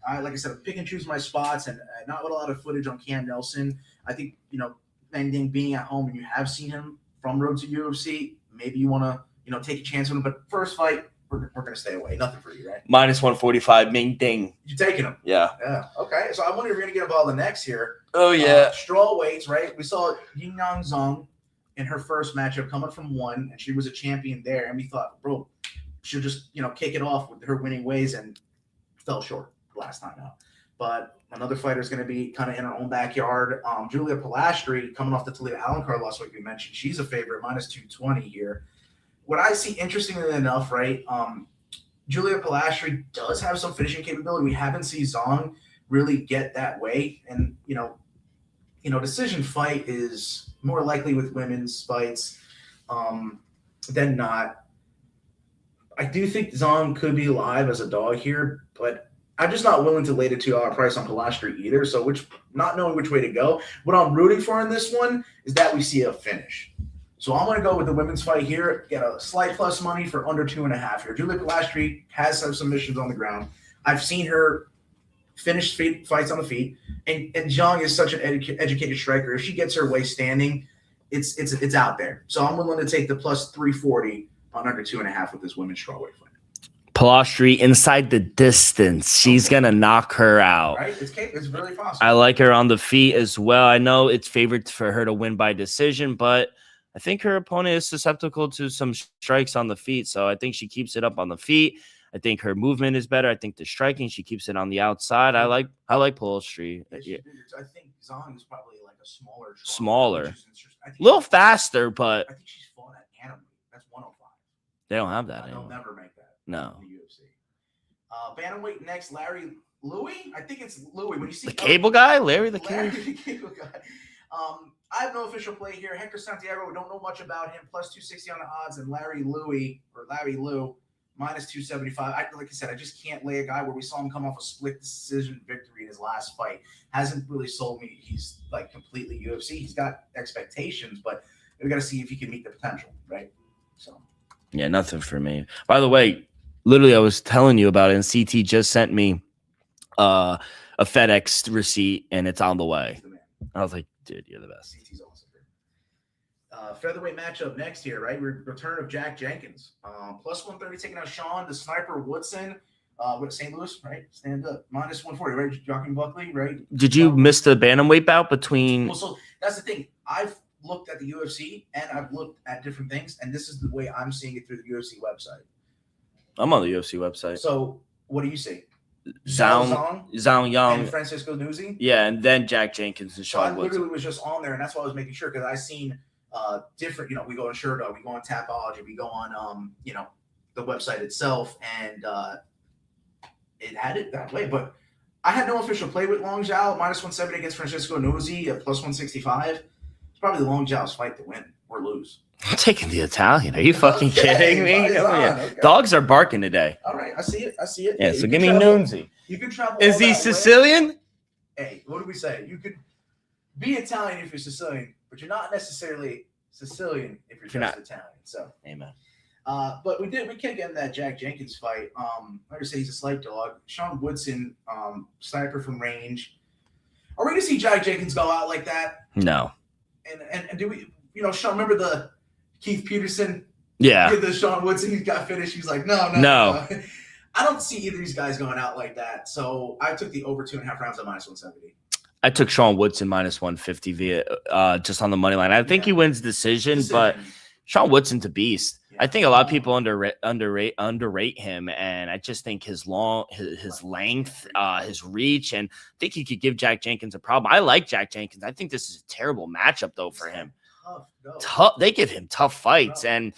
Like I said, I pick and choose my spots, and not with a lot of footage on Cam Nelson. I think, Ding being at home and you have seen him from Road to UFC, maybe you want to, take a chance on him. But first fight, we're going to stay away. Nothing for you, right? Minus 145, Ming Ding. You taking him? Yeah. Okay. So I wonder if you're going to get involved in the next here. Oh, yeah. Straw weights, right? We saw Yingyang Zhang in her first matchup coming from 1, and she was a champion there. And we thought, bro, she'll just, kick it off with her winning ways, and fell short last time out. But another fighter is going to be kind of in her own backyard. Julia Pilastri, coming off the Toledo Allen card last week, we mentioned she's a favorite, minus 220 here. What I see, interestingly enough, right, Julia Pilastri does have some finishing capability. We haven't seen Zhang really get that way. And, decision fight is more likely with women's fights than not. I do think Zhang could be live as a dog here, but I'm just not willing to lay the $2 price on Pilastri either. So not knowing which way to go. What I'm rooting for in this one is that we see a finish. So I'm going to go with the women's fight here. Get a slight plus money for under 2.5 here. Julia Pilastri has some submissions on the ground. I've seen her finish fights on the feet. And Zhang is such an educated striker. If she gets her way standing, it's out there. So I'm willing to take the plus 340 on under 2.5 with this women's strawweight fight. Pilastri inside the distance. She's going to knock her out. Right? It's really possible. I like her on the feet as well. I know it's favored for her to win by decision, but I think her opponent is susceptible to some strikes on the feet. So I think she keeps it up on the feet. I think her movement is better. I think the striking, she keeps it on the outside. I like Pilastri. Yeah. I think Zhang is probably like a smaller. A little faster, but I think she's fought at Animal. That's 105. They don't have that anymore. They'll never make that. No. In the UFC. Bantamweight next, Larry Louie. I think it's Louie. When you see the cable guy, Larry the cable guy. I have no official play here. Hector Santiago, we don't know much about him. Plus 260 on the odds, and Larry Lou, minus 275. Like I said, I just can't lay a guy where we saw him come off a split decision victory in his last fight. Hasn't really sold me. He's like completely UFC. He's got expectations, but We got to see if he can meet the potential, right? So, yeah, nothing for me. By the way, literally, I was telling you about it, and CT just sent me a FedEx receipt, and it's on the way. I was like, dude, you're the best. CT's awesome. Featherweight matchup next here, right? Return of Jack Jenkins. Plus 130 taking out Sean, the sniper Woodson. With St. Louis, right? Stand up. Minus 140, right? Joaquin Buckley, right? Did you miss the bantamweight bout between? Well, so that's the thing. I've looked at the UFC and I've looked at different things, and this is the way I'm seeing it through the UFC website. I'm on the UFC website. So what do you see? Zhang Yang, and Francisco Nuzzi. Yeah, and then Jack Jenkins and Sean I literally was just on there, and that's why I was making sure, because I seen different. We go on Sherdo, we go on Tapology, we go on the website itself, and it had it that way. But I had no official play with Long Zhao. Minus 170 against Francisco Nuzzi at plus 165. It's probably the Long Zhao's fight to win or lose. I'm taking the Italian. Are you fucking kidding me? Okay. Dogs are barking today. All right, I see it. Yeah, so give me Nunzi. You can travel. Is he Sicilian? Hey, what do we say? You could be Italian if you're Sicilian, but you're not necessarily Sicilian if you're just Italian. So, amen. But we can't get in that Jack Jenkins fight. Like I say, he's a slight dog. Sean Woodson, sniper from range. Are we gonna see Jack Jenkins go out like that? No. And do we? Sean, remember the Keith Peterson? Yeah. The Sean Woodson, he got finished. He's like, no. I don't see either of these guys going out like that. So I took the over 2.5 rounds at minus 170. I took Sean Woodson minus 150 via just on the money line. I think he wins decision, but Sean Woodson's a beast. I think a lot of people underrate him, and I just think his length, his reach, and I think he could give Jack Jenkins a problem. I like Jack Jenkins. I think this is a terrible matchup though for him. Tough. They give him tough fights, and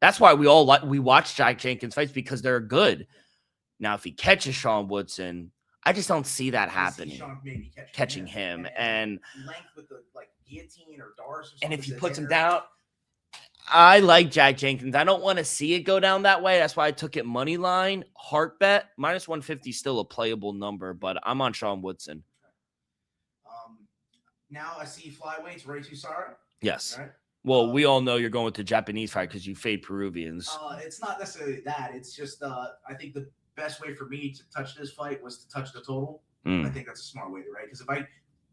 that's why we watch Jack Jenkins fights, because they're good. Now, if he catches Sean Woodson, I just don't see that happening. Catching him and length with the guillotine or Dars or something. And if he puts him down. I like Jack Jenkins. I don't want to see it go down that way. That's why I took it money line. Heart bet. Minus 150 is still a playable number, but I'm on Sean Woodson. Now I see flyweights, Ray Tusara. Yes. Right? Well, we all know you're going with the Japanese fight because you fade Peruvians. It's not necessarily that. It's just I think the best way for me to touch this fight was to touch the total. I think that's a smart way to, right? Because if I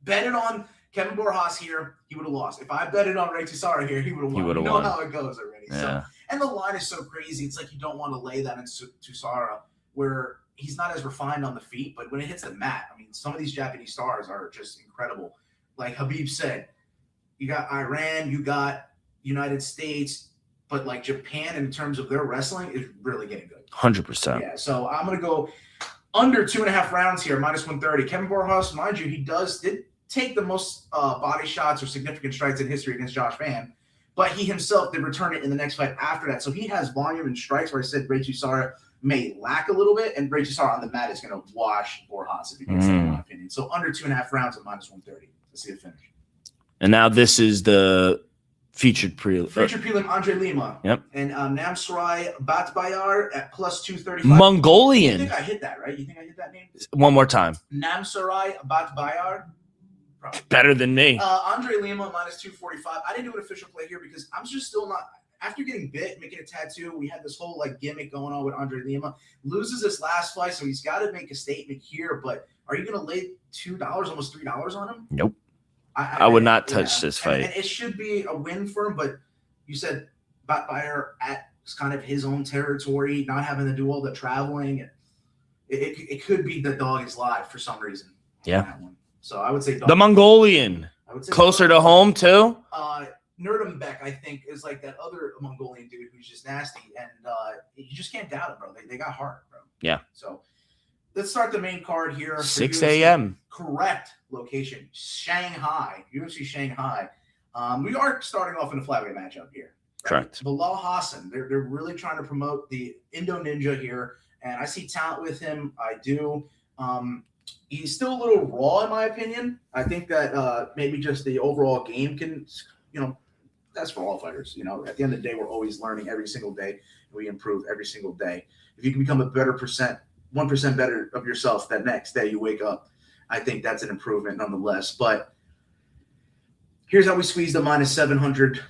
betted on Kevin Borjas here, he would have lost. If I betted on Ray Tusara here, he would have won. You know how it goes already. Yeah. So, and the line is so crazy. It's like you don't want to lay that in Tusara, where he's not as refined on the feet, but when it hits the mat, I mean, some of these Japanese stars are just incredible. Like Habib said, you got Iran, you got United States, but like Japan in terms of their wrestling is really getting good. 100%. Yeah, so I'm going to go under 2.5 rounds here, minus 130. Kevin Borjas, mind you, he did take the most body shots or significant strikes in history against Josh Van, but he himself did return it in the next fight after that. So he has volume and strikes where I said Ray Tusara may lack a little bit, and Ray Tusara on the mat is going to wash Borjas if he gets it, in my opinion. So under 2.5 rounds at minus 130. Let's see it finish. And now this is the featured prelim. Andre Lima. Yep. And Namsarai Batbayar at plus 235. Mongolian. You think I hit that, right? You think I hit that name? One more time. Namsarai Batbayar. Probably. Better than me. Andre Lima minus 245. I didn't do an official play here because I'm just still not. After getting bit, making a tattoo, we had this whole gimmick going on with Andre Lima. Loses his last fight, so he's got to make a statement here. But are you going to lay $2, almost $3 on him? Nope. I would not touch this fight. And it should be a win for him, but you said Batbayar at kind of his own territory, not having to do all the traveling. It could be the dog is live for some reason. Yeah. So I would say the Mongolian. I would say closer to home too. Nuremberg, I think, is like that other Mongolian dude who's just nasty, and you just can't doubt it, bro. They got heart, bro. Yeah. So let's start the main card here. 6 a.m. Correct location, Shanghai, UFC Shanghai. We are starting off in a flyweight matchup here. Right? Correct. Bilal Hassan, they're really trying to promote the Indo Ninja here, and I see talent with him. I do. He's still a little raw, in my opinion. I think that maybe just the overall game can, that's for all fighters. At the end of the day, we're always learning every single day. We improve every single day. If you can become a better 1% better of yourself that next day you wake up, I think that's an improvement nonetheless. But here's how we squeeze the minus 700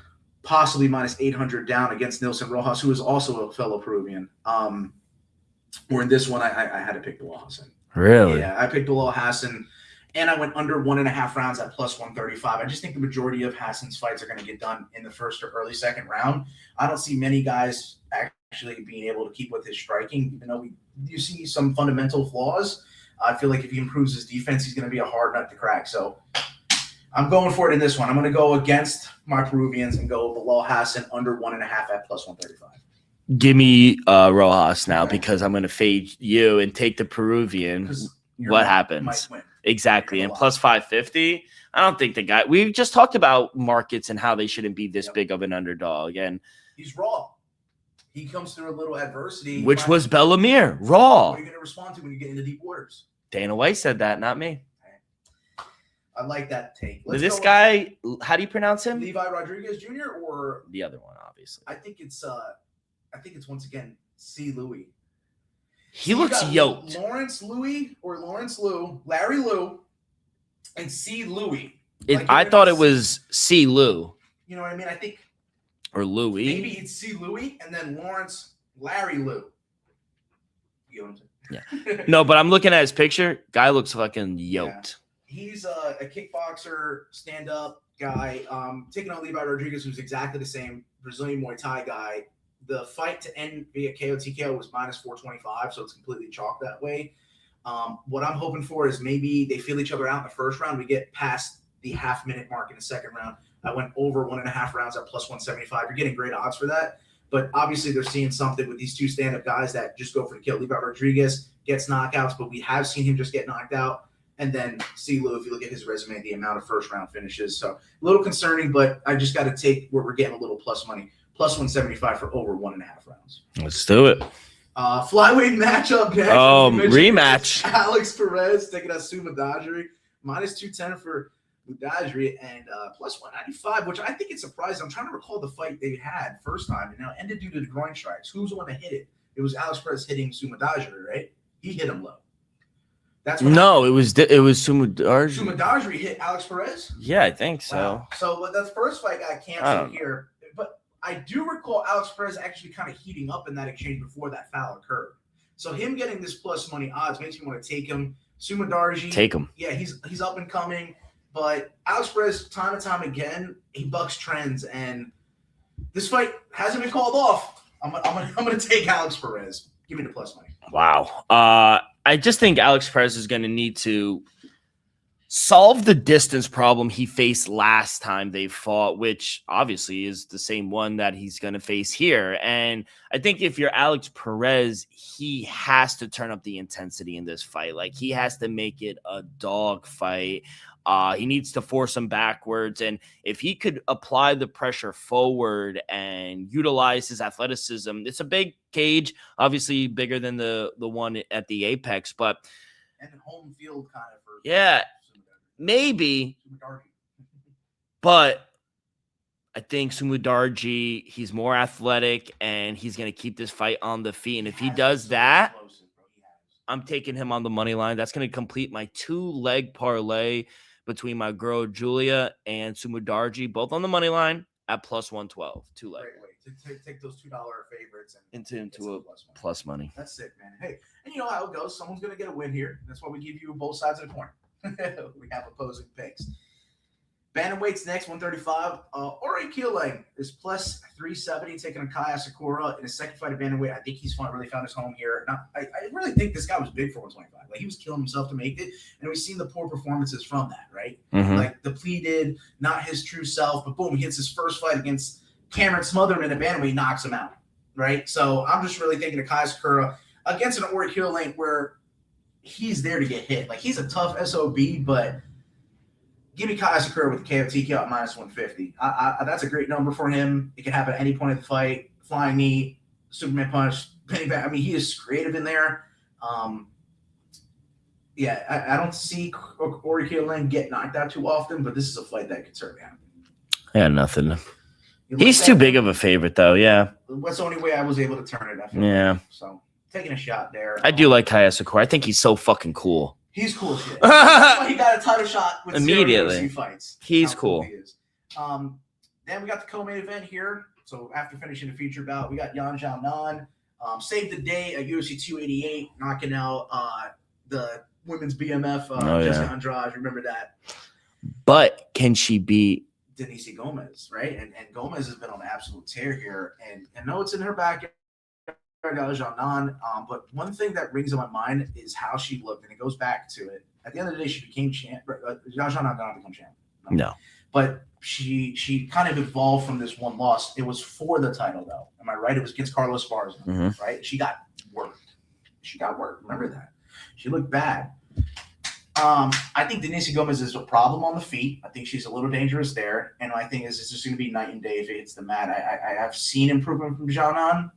possibly minus 800 down against Nilson Rojas, who is also a fellow Peruvian. Or in this one, I had to pick Bilal Hassan. Really? Yeah, I picked Bilal Hassan, and I went under 1.5 rounds at plus 135. I just think the majority of Hassan's fights are going to get done in the first or early second round. I don't see many guys actually being able to keep with his striking, even though you see some fundamental flaws. I feel like if he improves his defense, he's going to be a hard nut to crack. So I'm going for it in this one. I'm going to go against my Peruvians and go Bilal Hassan under 1.5 at plus 135. Give me Rojas now because I'm going to fade you and take the Peruvian. What happens? Exactly. And plus 550, I don't think the guy – we just talked about markets and how they shouldn't be this big of an underdog. And he's raw. He comes through a little adversity. Which was Bellemere, raw. What are you going to respond to when you get into deep waters? Dana White said that, not me. I like that take. This guy, how do you pronounce him? Levi Rodriguez Jr. or the other one, obviously. I think it's once again C. Louis. He looks yoked. Lawrence Louis or Lawrence Lou, Larry Lou, and C. Louis. I thought it was C. Lou. You know what I mean? I think or Louis. Maybe it's C. Louis and then Lawrence Larry Lou. You know what I'm saying? Yeah. No, but I'm looking at his picture. Guy looks fucking yoked. Yeah. He's a kickboxer, stand-up guy. Taking on Levi Rodriguez, who's exactly the same Brazilian Muay Thai guy. The fight to end via KO TKO was minus 425, so it's completely chalked that way. What I'm hoping for is maybe they feel each other out in the first round. We get past the half-minute mark in the second round. I went over 1.5 rounds at plus 175. You're getting great odds for that. But obviously they're seeing something with these two stand-up guys that just go for the kill. Levi Rodriguez gets knockouts, but we have seen him just get knocked out. And then C. Lou, if you look at his resume, the amount of first-round finishes. So a little concerning, but I just got to take where we're getting a little plus money. Plus 175 for over 1.5 rounds. Let's do it. Flyweight matchup next. Rematch. Alex Perez taking out Suma Dajri. Minus 210 for Dajri and plus 195, which I think it's surprising. I'm trying to recall the fight they had first time, and now ended due to the groin strikes. Who's the one that hit it? It was Alex Perez hitting Suma Dajri, right? He hit him low. That's what it was Suma Dajri. Suma Dajri hit Alex Perez? Yeah, I think so. Wow. So that first fight got canceled here. But I do recall Alex Perez actually kind of heating up in that exchange before that foul occurred. So him getting this plus money odds makes me want to take him. Suma Dajri. Take him. Yeah, he's up and coming. But Alex Perez, time and time again, he bucks trends. And this fight hasn't been called off. I'm gonna take Alex Perez. Give me the plus money. Wow. I just think Alex Perez is going to need to solve the distance problem he faced last time they fought, which obviously is the same one that he's going to face here. And I think if you're Alex Perez, he has to turn up the intensity in this fight. Like, he has to make it a dog fight. He needs to force him backwards. And if he could apply the pressure forward and utilize his athleticism, it's a big cage, obviously bigger than the one at the Apex, but and home field kind of for maybe. But I think Sumudarji, he's more athletic and he's going to keep this fight on the feet. And if he does that, I'm taking him on the money line. That's going to complete my 2-leg parlay between my girl Julia and Sumudarji, both on the money line at plus 112. 2-leg. Great way to take those $2 favorites and into a plus money. That's sick, man. Hey, and you know how it goes. Someone's going to get a win here. That's why we give you both sides of the coin. We have opposing picks. Bantamweight's next, 135. Ori Keeling is plus 370, taking on Kai Asakura in his second fight at bantamweight. I think he's really found his home here. I really think this guy was big for 125. Like, he was killing himself to make it, and we've seen the poor performances from that, right? Mm-hmm. Like, depleted, not his true self, but boom, he hits his first fight against Cameron Smotherman in a bantamweight, knocks him out, right? So I'm just really thinking of Kai Asakura against an Ori Keeling where he's there to get hit. Like, he's a tough SOB, but give me Kai Asakura with the KO at minus 150. That's a great number for him. It can happen at any point of the fight. Flying knee, Superman punch, penny back. I mean, he is creative in there. I don't see Ori Keeling get knocked out too often, but this is a fight that could certainly happen. Yeah, nothing. He's too big of a favorite, though. Yeah. That's the only way I was able to turn it. Yeah. So taking a shot there. I do like Kai Asakura. I think he's so fucking cool. He's cool as shit. That's why he got a title shot with immediately. UFC fights. He's cool. He is. Then we got the co-main event here. So after finishing the feature bout, we got Yan Xiaonan saved the day at UFC 288, knocking out the women's BMF, Jessica Andrade. Remember that? But can she beat Denise Gomez, right? And Gomez has been on an absolute tear here. And I know it's in her backyard, Xiaonan. But one thing that rings in my mind is how she looked, and it goes back to it. At the end of the day, she became champ. Xiaonan did not become champ. No. But she kind of evolved from this one loss. It was for the title, though. Am I right? It was against Carlos Esparza, right? She got worked. Remember that. She looked bad. I think Denise Gomez is a problem on the feet. I think she's a little dangerous there. And I think it's just going to be night and day if it hits the mat. I have seen improvement from Xiaonan,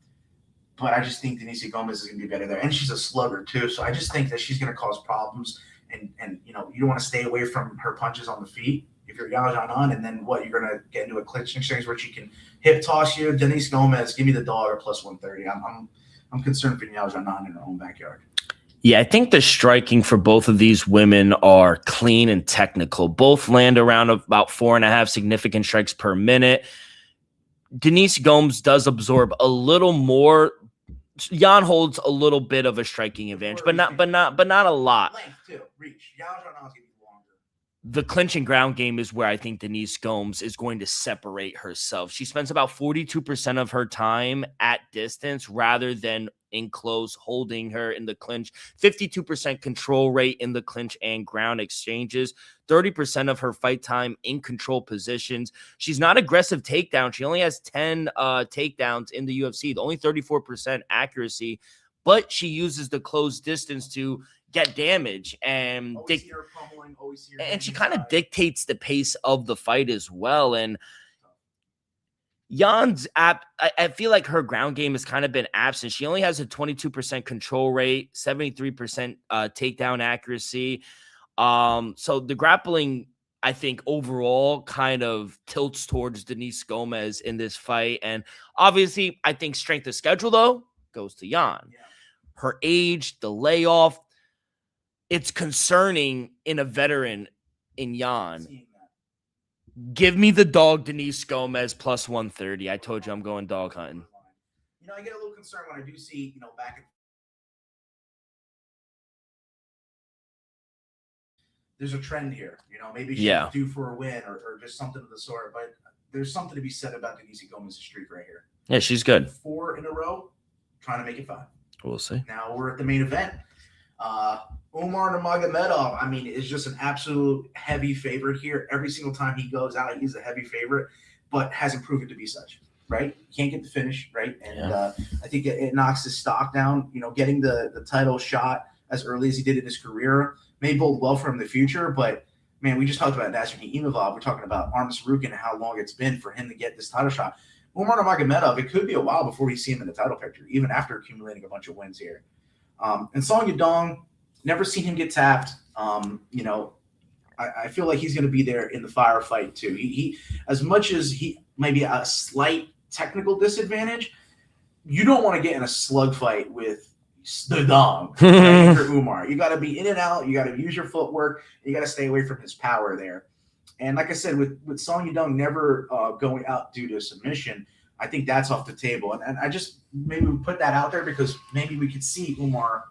but I just think Denise Gomez is going to be better there. And she's a slugger, too. So I just think that she's going to cause problems. And you don't want to stay away from her punches on the feet. If you're Xiaonan, and then what, you're going to get into a clinch exchange where she can hip toss you. Denise Gomez, give me the dog or plus 130. I'm concerned for Xiaonan in her own backyard. Yeah, I think the striking for both of these women are clean and technical. Both land around about 4.5 significant strikes per minute. Denise Gomes does absorb a little more. Yan holds a little bit of a striking advantage, but not a lot. Length too, reach. Xiaonan's getting longer. The clinch and ground game is where I think Denise Gomes is going to separate herself. She spends about 42% of her time at distance rather than in close, holding her in the clinch. 52% control rate in the clinch and ground exchanges. 30% of her fight time in control positions. She's not aggressive takedown. She only has 10 takedowns in the UFC. Only 34% accuracy, but she uses the close distance to get damage and she kind of dictates the pace of the fight as well. And Jan's I feel like her ground game has kind of been absent. She only has a 22% control rate, 73% takedown accuracy. So the grappling, I think, overall kind of tilts towards Denise Gomez in this fight. And obviously, I think strength of schedule, though, goes to Yan. Yeah. Her age, the layoff, it's concerning in a veteran in Yan. Give me the dog, Denise Gomez, plus 130. I told you I'm going dog hunting. I get a little concerned when I do see, back at there's a trend here. Maybe she's due for a win or just something of the sort. But there's something to be said about Denise Gomez's streak right here. Yeah, she's good. 4 in a row, trying to make it 5. We'll see. Now we're at the main event. Umar Nurmagomedov, is just an absolute heavy favorite here. Every single time he goes out, he's a heavy favorite, but hasn't proven to be such, right? Can't get the finish, right? And I think it knocks his stock down. Getting the title shot as early as he did in his career may bode well for him in the future, but man, we just talked about Nasruddin Imavov. We're talking about Armas Sarukin and how long it's been for him to get this title shot. Umar Nurmagomedov, it could be a while before we see him in the title picture, even after accumulating a bunch of wins here. And Song Yadong, never seen him get tapped. I feel like he's going to be there in the firefight too. He as much as he may be a slight technical disadvantage, you don't want to get in a slug fight with the dog, right, for Umar. You got to be in and out. You got to use your footwork. You got to stay away from his power there. And like I said, with Song Yadong never going out due to submission, I think that's off the table. And I just maybe we put that out there because maybe we could see Umar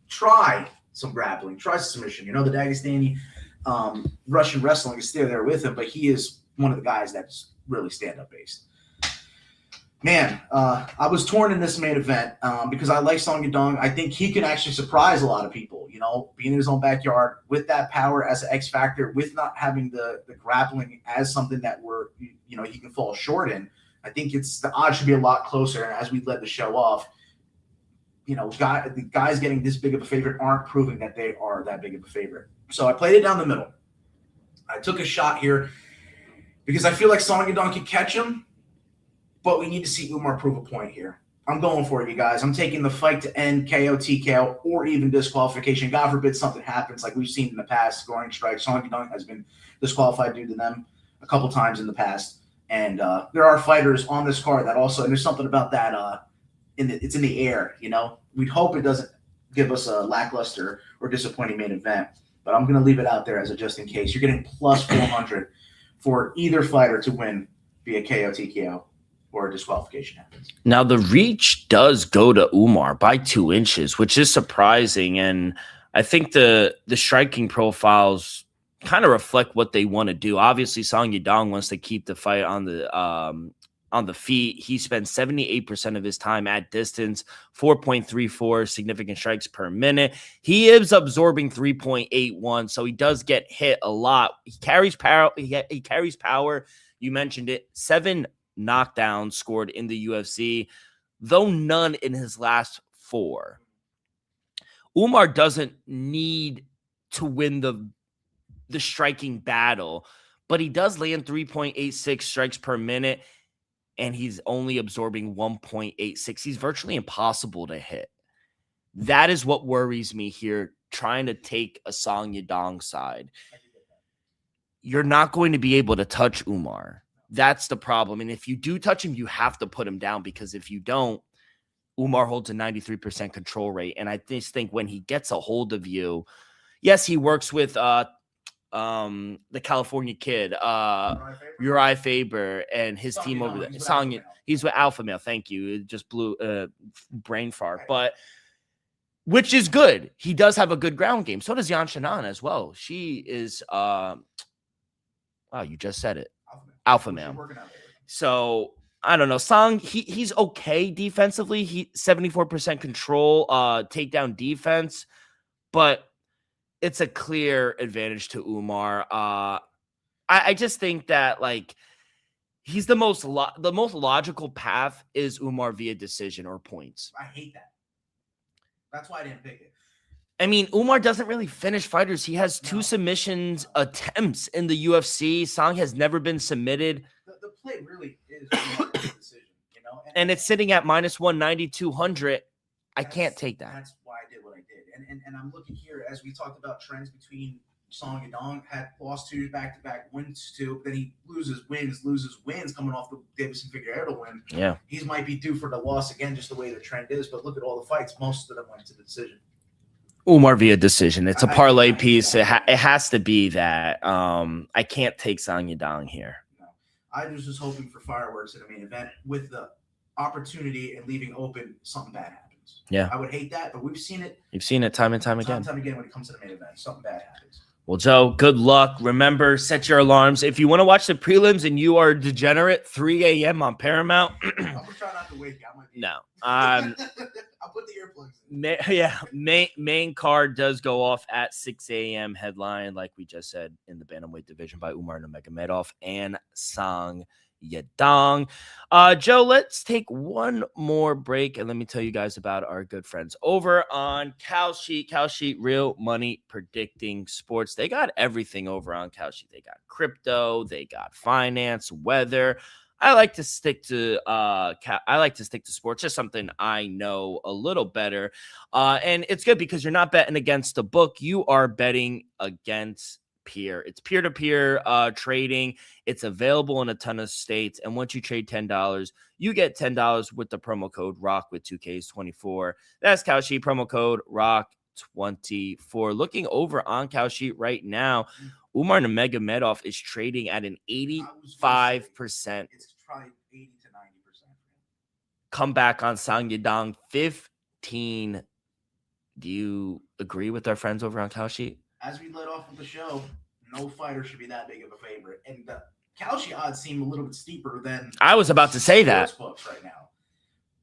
try some grappling, try submission. The Dagestani Russian wrestling is still there with him, but he is one of the guys that's really stand-up based. Man, I was torn in this main event because I like Song Yadong. I think he can actually surprise a lot of people, being in his own backyard with that power as an X factor, with not having the grappling as something that he can fall short in. I think the odds should be a lot closer. And as we led the show off, the guys getting this big of a favorite aren't proving that they are that big of a favorite. So I played it down the middle. I took a shot here because I feel like Song Yadong can catch him, but we need to see Umar prove a point here. I'm going for it, you guys. I'm taking the fight to end, KO, TKO, or even disqualification. God forbid something happens like we've seen in the past, scoring strikes. Song Yadong has been disqualified due to them a couple times in the past. And there are fighters on this card that also, and there's something about that, it's in the air, We'd hope it doesn't give us a lackluster or disappointing main event, but I'm going to leave it out there as a just in case. You're getting plus 400 for either fighter to win via KO, TKO, or disqualification happens. Now, the reach does go to Umar by 2 inches, which is surprising. And I think the striking profiles kind of reflect what they want to do. Obviously, Song Yadong wants to keep the fight on the feet. He spends 78% of his time at distance, 4.34 significant strikes per minute. He is absorbing 3.81, so he does get hit a lot. He carries power. He carries power. You mentioned it. 7 knockdowns scored in the UFC, though none in his last 4. Umar doesn't need to win the striking battle, but he does land 3.86 strikes per minute, and he's only absorbing 1.86. He's virtually impossible to hit. That is what worries me here, trying to take a Song Yadong side. You're not going to be able to touch Umar. That's the problem. And if you do touch him, you have to put him down, because if you don't, Umar holds a 93% control rate. And I just think when he gets a hold of you, yes, he works with the California kid, Uriah Faber, and his team over there. He's with Alpha Male. Thank you. It just blew brain fart, but which is good. He does have a good ground game. So does Yan Shannon as well. She is wow, you just said it. Alpha Male. So I don't know. Song, he's okay defensively. He 74% control, takedown defense, but it's a clear advantage to Umar. I just think that like he's the most logical path is Umar via decision or points. I hate that. That's why I didn't pick it. I mean, Umar doesn't really finish fighters. He has 2 submissions attempts in the UFC. Song has never been submitted. The play really is Umar's decision, you know? And it's sitting at minus 190, 200. I can't take that. That's why I did what I did. And I'm looking here, as we talked about trends between Song Yadong, had lost 2 back-to-back wins to, then he loses wins coming off the Davison Figueiredo win. Yeah. He might be due for the loss again, just the way the trend is, but look at all the fights. Most of them went to the decision. Umar via decision. It's a parlay piece. It has to be that. I can't take Song Yadong here. No. I was just hoping for fireworks in the main event with the opportunity and leaving open something bad happens. Yeah. I would hate that, but we've seen it. You've seen it time and time again. Time and again when it comes to the main event. Something bad happens. Well, Joe, good luck. Remember, set your alarms. If you want to watch the prelims and you are degenerate, 3 a.m. on Paramount. I'm going to try not to wake you. No. I'll put the earplugs in. Main card does go off at 6 a.m. headline, like we just said, in the bantamweight division by Umar Nurmagomedov and Song Yadong. Joe, let's take one more break, and let me tell you guys about our good friends over on Kalshi, real money predicting sports. They got everything over on Kalshi. They got crypto, they got finance, weather. I like to stick to sports, just something I know a little better. And it's good because you're not betting against the book, you are betting against peer. It's peer-to-peer trading. It's available in a ton of states. And once you trade $10, you get $10 with the promo code ROCK with 2Ks24. That's Kalshi, promo code ROCK24. Looking over on Kalshi right now, Umar Nurmagomedov is trading at an 85%. It's probably 80 to 90%. Comeback on Song Yadong, 15. Do you agree with our friends over on Kalshi? As we led off with the show, no fighter should be that big of a favorite. And the Kalshi odds seem a little bit steeper than I was about to say that books right now.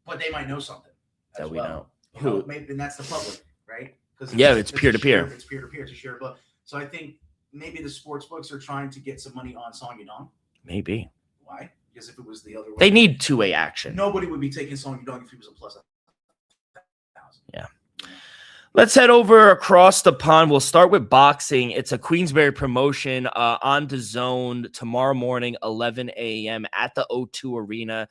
But they might know something that we know. Who? Maybe, and that's the public, right? Because it's peer-to-peer. It's peer-to-peer. It's a shared book. So I think maybe the sports books are trying to get some money on Song Yadong. Maybe. Why? Because if it was the other way, they need two-way action. Nobody would be taking Song Yadong if he was a plus 1,000. Yeah. Let's head over across the pond. We'll start with boxing. It's a Queensberry promotion on DAZN tomorrow morning, 11 a.m. at the O2 Arena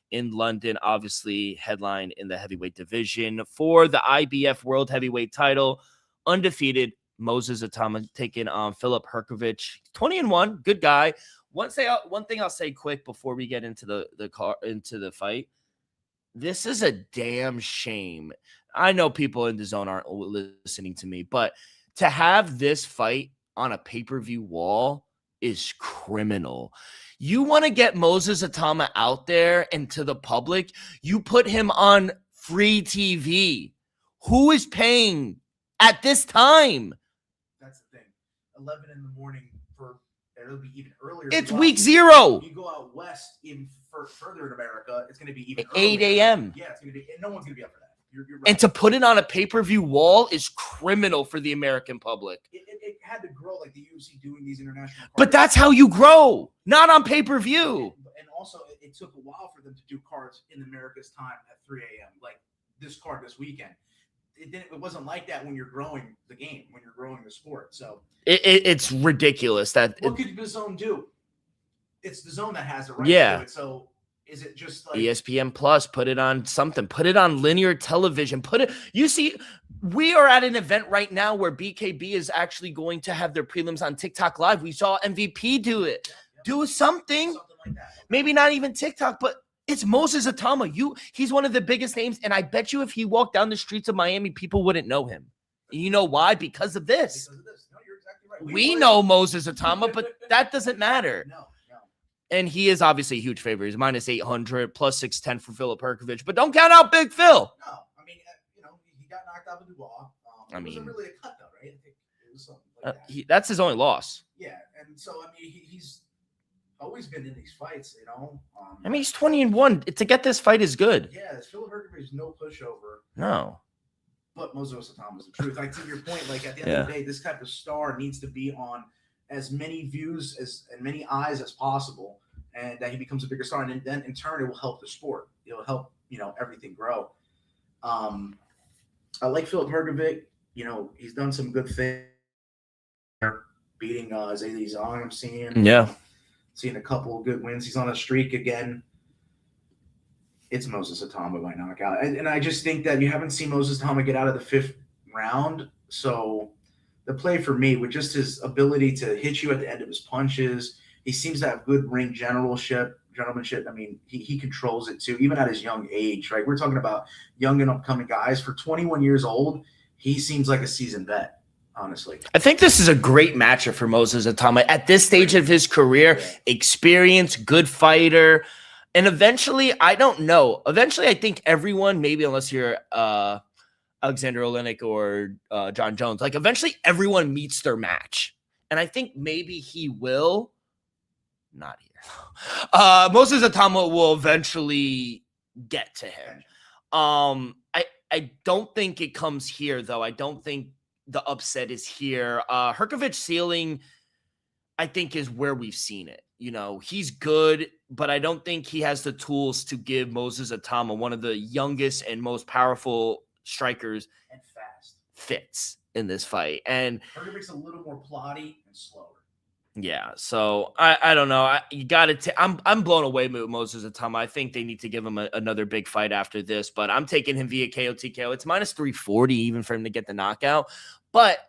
in London. Obviously, headline in the heavyweight division for the IBF World Heavyweight title. Undefeated Moses Atama taking on Filip Hrgović. 20-1, good guy. One thing I'll say quick before we get into the fight. This is a damn shame. I know people in DAZN aren't listening to me, but to have this fight on a pay-per-view wall is criminal. You want to get Moses Atama out there and to the public, you put him on free TV. Who is paying at this time? That's the thing. 11 in the morning it'll be even earlier. It's week 0. You go out west, even further in America, it's going to be even 8 earlier. a.m. Yeah, it's going to be. No one's going to be up for that. You're right. And to put it on a pay-per-view wall is criminal for the American public. It had to grow like the UFC doing these international cards. But that's how you grow, not on pay-per-view. And also, it took a while for them to do cards in America's time at 3 a.m. Like this card this weekend. It wasn't like that when you're growing the game, when you're growing the sport. So it's ridiculous that. What could the Zone do? It's the Zone that has it, right? Yeah. To it. So is it just like ESPN Plus? Put it on something. Put it on linear television. Put it. You see, we are at an event right now where BKB is actually going to have their prelims on TikTok Live. We saw MVP do it. Yeah. Do something. Like that. Maybe not even TikTok, but it's Moses Atama. He's one of the biggest names, and I bet you if he walked down the streets of Miami, people wouldn't know him. And you know why? Because of this. Because of this. No, you're exactly right. We know Moses Atama, but that doesn't matter. No. And he is obviously a huge favorite. He's minus 800, plus 610 for Philip Herkovich. But don't count out Big Phil. No, I mean, he got knocked out with Dubois. It wasn't really a cut, though, right? I think it was something like that. That's his only loss. Yeah, and so, I mean, he's always been in these fights, I mean, he's 20-1. To get this fight is good. Yeah, Philip Herkovich is no pushover. No. But Moses Atama is the truth. Like, to your point, like, at the end of the day, this type of star needs to be on as many views and many eyes as possible, and that he becomes a bigger star. And then, in turn, it will help the sport. It will help, everything grow. I like Philip Herkovich. He's done some good things. Beating Zayli Zhang, I'm seeing. Yeah. Seeing a couple of good wins. He's on a streak again. It's Moses Atama by knockout. And I just think that you haven't seen Moses Atama get out of the 5th round. So the play for me, with just his ability to hit you at the end of his punches, he seems to have good ring gentlemanship. I mean, he controls it too, even at his young age, right? We're talking about young and upcoming guys. For 21 years old, he seems like a seasoned vet. Honestly, I think this is a great matchup for Moses Atama at this stage of his career. Experience, good fighter, and eventually, I don't know. Eventually, I think everyone, maybe unless you're Alexander Oleinik or John Jones, like eventually everyone meets their match, and I think maybe he will. Not here. Moses Atama will eventually get to him. I don't think it comes here though. I don't think the upset is here. Herkovich ceiling, I think, is where we've seen it. He's good, but I don't think he has the tools to give Moses Atama, one of the youngest and most powerful strikers, and fast, fits in this fight. And Herkovich's a little more plotty and slower. Yeah, so I don't know. You got to. I'm blown away with Moses Atama. I think they need to give him another big fight after this, but I'm taking him via KO TKO. It's minus 340 even for him to get the knockout. But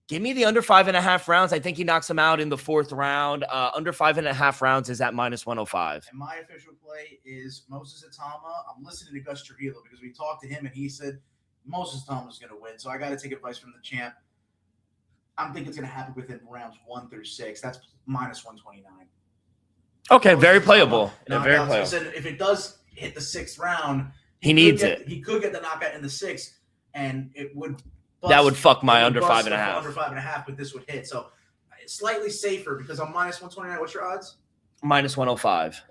give me the under 5.5 rounds. I think he knocks him out in the 4th round. Under 5.5 rounds is at minus 105. And my official play is Moses Atama. I'm listening to Gus Trujillo because we talked to him and he said Moses Atama is going to win. So I got to take advice from the champ. I think it's going to happen within rounds 1 through 6. That's minus 129. Okay, very playable. Very playable. I said if it does hit the 6th round, he needs it. He could get the knockout in the 6th, and it would. Bust, that would fuck my under 5.5. Under 5.5, but this would hit. So it's slightly safer because I'm minus 129. What's your odds? Minus 105.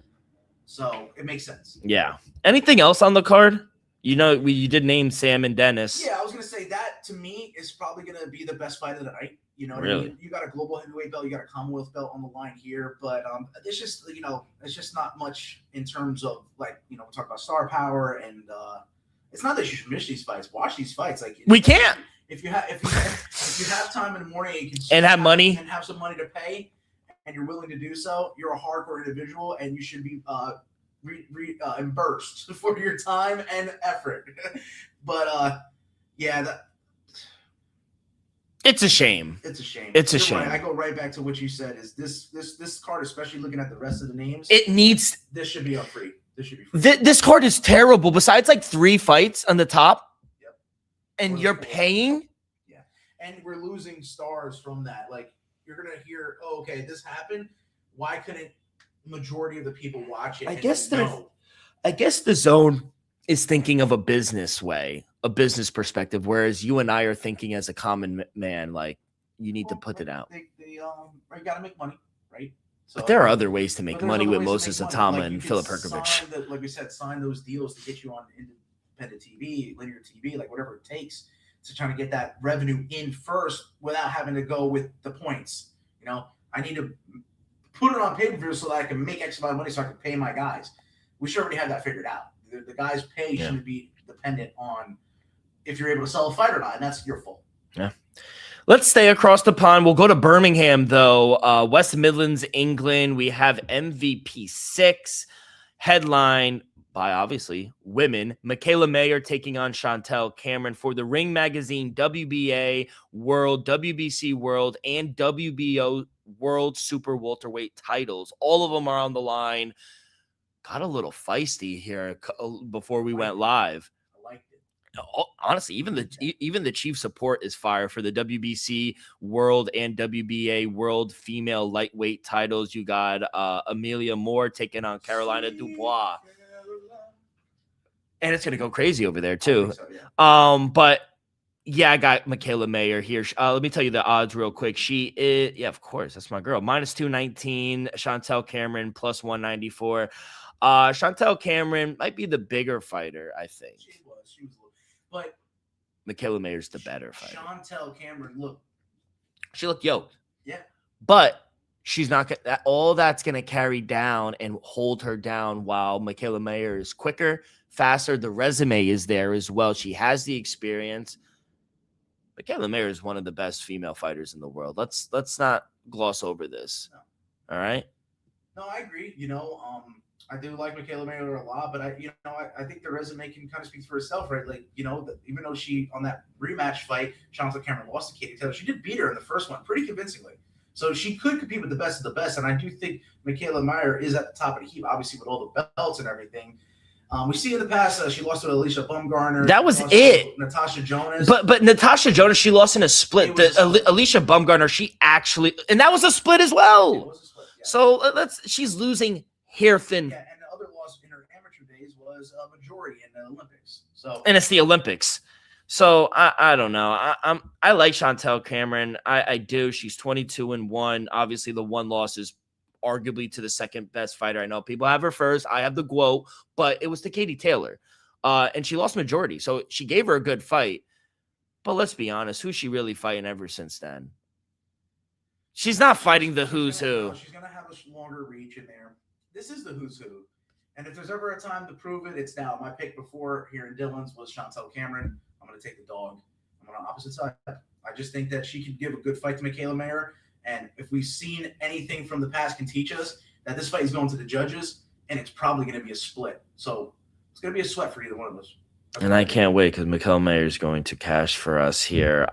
So it makes sense. Yeah. Anything else on the card? You did name Sam and Dennis. Yeah, I was going to say that to me is probably going to be the best fight of the night. Really? I mean? You got a global heavyweight belt, you got a Commonwealth belt on the line here, but it's just it's just not much in terms of we talk about star power, and it's not that you should miss these fights. Watch these fights, we can't. If you have time in the morning and you can and have money and have some money to pay, and you're willing to do so, you're a hardcore individual, and you should be reimbursed for your time and effort. But it's a shame. It's a shame. It's a shame. Right. I go right back to what you said. Is this card, especially looking at the rest of the names, this should be free. This should be free. This card is terrible. Besides 3 fights on the top, yep, and you're paying. Yeah, and we're losing stars from that. you're gonna hear, oh, okay, this happened. Why couldn't majority of the people watch it? I and guess then they're- know? I guess the zone is thinking of a business way, a business perspective, whereas you and I are thinking as a common man, like you need to put it out. They gotta make money, right? So But there are other ways to but make there's money other with ways to Moses make money. Atama Like, you and can Philip Herkovich. sign like we said, sign those deals to get you on independent TV, linear TV, like whatever it takes to try to get that revenue in first without having to go with the points. You know, I need to put it on pay-per-view so that I can make X amount of money so I can pay my guys. We should already have that figured out. The guys' pay shouldn't be dependent on if you're able to sell a fight or not, and that's your fault. Yeah. Let's stay across the pond. We'll go to Birmingham, though. West Midlands, England. We have MVP 6, headline by, obviously, women. Michaela Mayer taking on Chantel Cameron for the Ring Magazine WBA World, WBC World, and WBO World Super Welterweight titles. All of them are on the line. Got a little feisty here before we went live. I liked it. Honestly, even the chief support is fire for the WBC World and WBA World female lightweight titles. You got Amelia Moore taking on Carolina Dubois, and it's gonna go crazy over there too. So, yeah. But yeah, I got Michaela Mayer here. Let me tell you the odds real quick. She is, yeah, of course, that's my girl. -219. Chantel Cameron +194. Chantel Cameron might be the bigger fighter, I think. She was, but Michaela Mayer's the better fighter. Chantel Cameron, look, She looked yoked. yeah, But she's not that all that's going to carry down and hold her down, while Michaela Mayer is quicker, faster. The resume is there as well. She has the experience. Michaela Mayer is one of the best female fighters in the world. Let's not gloss over this. No. All right. No, I agree. You know, I do like Michaela Mayer a lot, but I think the resume can kind of speak for itself, right? Like, you know, even though she on that rematch fight, Chantel Cameron lost to Katie Taylor, she did beat her in the first one pretty convincingly. So she could compete with the best of the best, and I do think Michaela Mayer is at the top of the heap, obviously with all the belts and everything. We see in the past she lost to Alicia Bumgarner. That was it. Natasha Jonas. But Natasha Jonas, she lost in a split. It was a split. Alicia Bumgarner, she actually, and that was a split as well. It was a split, yeah. So she's losing hair thin. Yeah, and the other loss in her amateur days was a majority in the Olympics. So And it's the Olympics. So I don't know. I like Chantel Cameron. I do. She's 22-1. Obviously, the one loss is arguably to the second best fighter. I know people have her first. I have the quote, but it was to Katie Taylor. And she lost majority. So she gave her a good fight. But let's be honest, who's she really fighting ever since then? She's not fighting the who's who. She's going to have a longer reach in there. This is the who's who. And if there's ever a time to prove it, it's now. My pick before here in Dillon's was Chantel Cameron. I'm going to take the dog. I'm on the opposite side. I just think that she could give a good fight to Michaela Mayer. And if we've seen anything from the past can teach us that this fight is going to the judges, and it's probably going to be a split. So it's going to be a sweat for either one of us. And I can't wait because Michaela Mayer is going to cash for us here.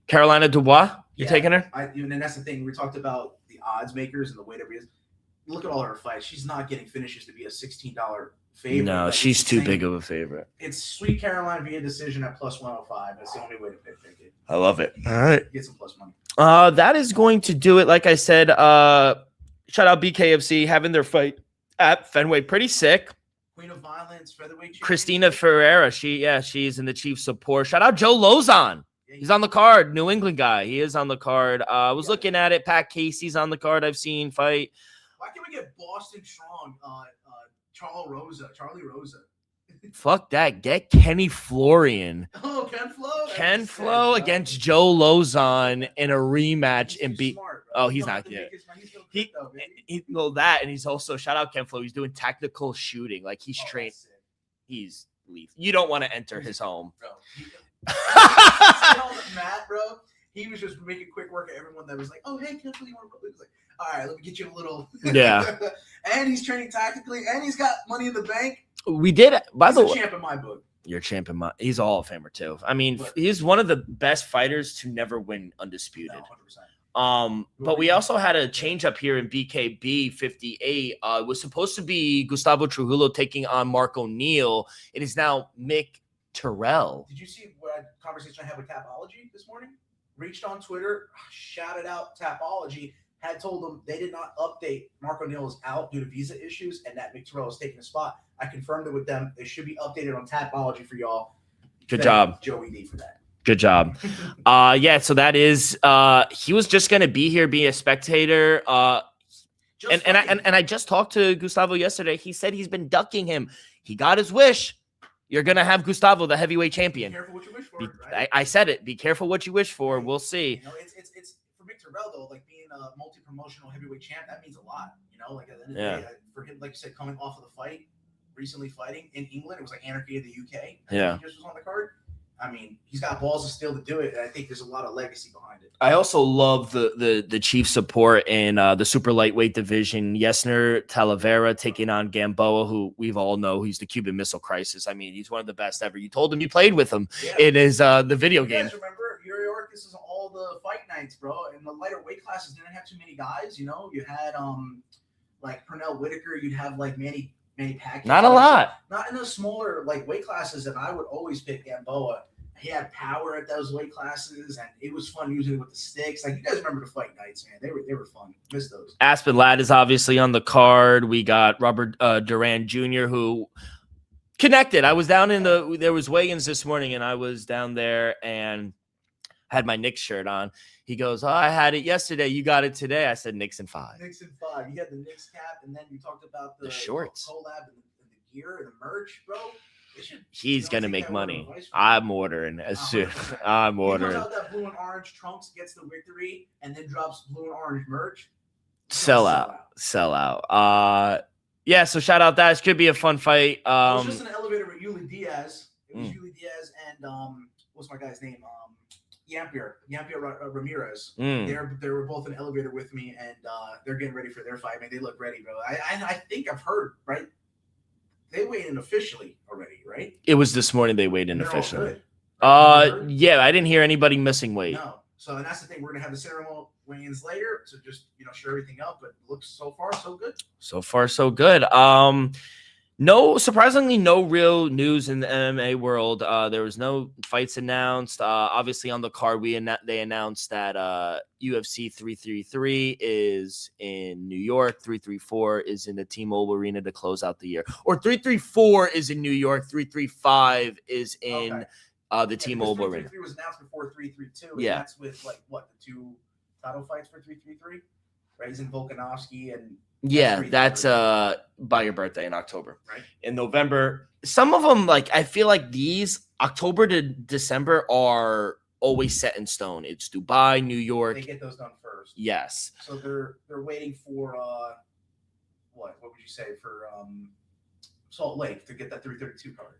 Carolina Dubois, you taking her? And that's the thing. We talked about the odds makers and the way that is. Look at all her fights. She's not getting finishes to be a $16 favorite. No, Like, she's it's too insane. big of a favorite. It's Sweet Caroline via decision at +105. That's the only way to pick it. I love it. All right. Get some plus money. That is going to do it. Like I said, shout out BKFC having their fight at Fenway. Pretty sick. Queen of Violence, featherweight champion. Christina Ferreira. She's in the chief support. Shout out Joe Lozon. He's on the card. New England guy. He is on the card. I was looking at it. Pat Casey's on the card. I've seen fight. Why can't we get Boston Strong, Charlie Rosa? Fuck that. Get Kenny Florian. Oh, Ken Flo. Ken Flo against Joe Lozon in a rematch and beat. Oh, he's not yet. He know that, and he's also shout out Ken Flo. He's doing tactical shooting, like he's trained. He's lethal. You don't want to enter his home. Bro. Matt, bro, he was just making quick work of everyone that was like, "Oh, hey, Ken Flo, you want to?" He was like, "All right, let me get you a little." Yeah. And he's training tactically, and he's got money in the bank. We did. By the way, champ in my book. You're champion. He's a Hall of Famer too. I mean, But- he's one of the best fighters to never win undisputed. No, 100%. But we also had a change up here in BKB 58. It was supposed to be Gustavo Trujillo taking on Mark O'Neill. It is now Mick Terrell. Did you see what conversation I had with Capology this morning? reached on Twitter, shouted out Tapology, had told them they did not update Mark O'Neal is out due to visa issues and that Mick Terrell is taking a spot. I confirmed it with them. They should be updated on Tapology for y'all. Good job. Joey D for that. Good job. Yeah, so that is he was just gonna be here, be a spectator. And I just talked to Gustavo yesterday. He said he's been ducking him. He got his wish. You're gonna have Gustavo, the heavyweight champion. Be careful what you wish for. Right? I said it. Be careful what you wish for. We'll see. You know, it's for Mick Terrell though, like being a multi-promotional heavyweight champ, that means a lot. You know, like at the end of the day, for him, like you said, coming off of the fight, recently fighting in England, it was like Anarchy of the UK. Yeah, he just was on the card. I mean, he's got balls of steel to do it, and I think there's a lot of legacy behind it. I also love the chief support in the super lightweight division. Yesner Talavera taking on Gamboa, who we've all know he's the Cuban Missile Crisis. I mean, he's one of the best ever. You told him you played with him in his the video game. You guys remember Yuri Orkis is all the fight nights, bro. And the lighter weight classes didn't have too many guys. You know, you had like Pernell Whitaker. You'd have like Manny Pacquiao. Not a lot. Not in the smaller like weight classes. And I would always pick Gamboa. He had power at those weight classes, and it was fun using it with the sticks. Like, you guys remember the fight nights, man? They were fun. Miss those. Aspen Ladd is obviously on the card. We got Robert Duran Jr., who connected. I was down there was weigh-ins this morning, and I was down there and had my Knicks shirt on. He goes, I had it yesterday. You got it today. I said Knicks in 5. Knicks in 5. You had the Knicks cap, and then you talked about the shorts, collab, and the gear, and the merch, bro. He's gonna make money. I'm ordering as soon. I'm ordering. He goes out that blue and orange trunks, gets the victory, and then drops blue and orange merch. Sell out. Yeah. So shout out that. It could be a fun fight. I was just in an elevator with Yuli Diaz. It was Yuli Diaz and what's my guy's name? Yampier Ramirez. They were both in an elevator with me, and they're getting ready for their fight. Man, they look ready, bro. I think I've heard right. They weighed in officially already, right? It was this morning they weighed in officially. Yeah, I didn't hear anybody missing weight. No. So, and that's the thing. We're going to have the ceremonial weigh-ins later to just, show everything up. But it looks so far so good. So far so good. Surprisingly, no real news in the MMA world. There was no fights announced. Obviously, on the card, they announced that UFC 333 is in New York. 334 is in the T-Mobile Arena to close out the year. Or 334 is in New York. 335 is in the T-Mobile Arena. 333 was announced before 332. Yeah. That's with, the 2 title fights for 333? Right? He's in Volkanovski and... Yeah, that's by your birthday in October. Right. In November, some of them, I feel like these October to December are always set in stone. It's Dubai, New York. They get those done first. Yes. So they're waiting for what would you say for Salt Lake to get that 332 card.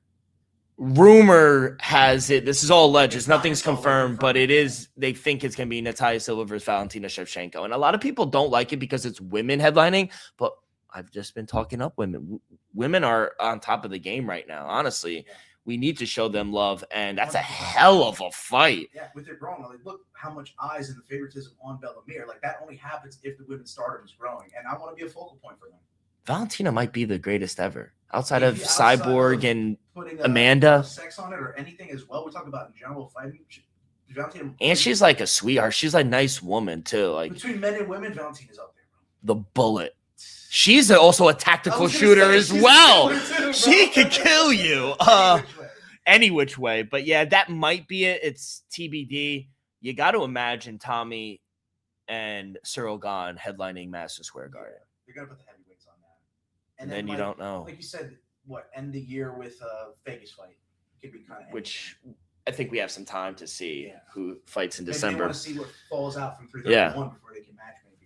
Rumor has it. This is all alleged. Nothing's confirmed, but it is. They think it's going to be Natalia Silva versus Valentina Shevchenko, and a lot of people don't like it because it's women headlining. But I've just been talking up women. Women are on top of the game right now. Honestly, we need to show them love, and that's a hell of a fight. Yeah, with it growing, look how much eyes and the favoritism on Bellamere. That only happens if the women's stardom is growing, and I want to be a focal point for them. Valentina might be the greatest ever, outside of Cyborg and Amanda. Sex on it or anything as well. We talk about in general fighting. Valentina, and she's like a sweetheart. She's a nice woman too. Between men and women, Valentina's up there, bro. The bullet. She's also a tactical shooter as well. Too, she could kill you any which way. But yeah, that might be it. It's TBD. You got to imagine Tommy and Cyril Gahn headlining Madison Square Garden. They're gonna put the heavyweights on that, and then you don't know. Like you said, end the year with a Vegas fight? Could be kind of which. I think we have some time to see who fights in December. They want to see what falls out from 331 before they can match maybe.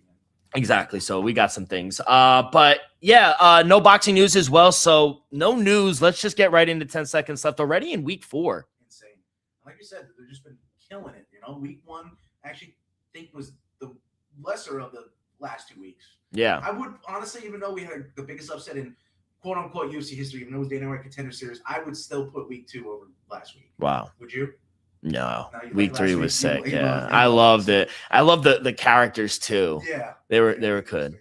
Exactly. So we got some things. But yeah, no boxing news as well. So no news. Let's just get right into 10 seconds left already in week 4. Insane. Like you said, they've just been killing it. Week 1 I actually think was the lesser of the last 2 weeks. Yeah. I would honestly, even though we had the biggest upset in quote unquote UFC history, even though it was Dana White Contender Series, I would still put week 2 over last week. Wow. Would you? No. Week 3 was sick. Yeah. I loved it. I love the characters too. Yeah. They were good.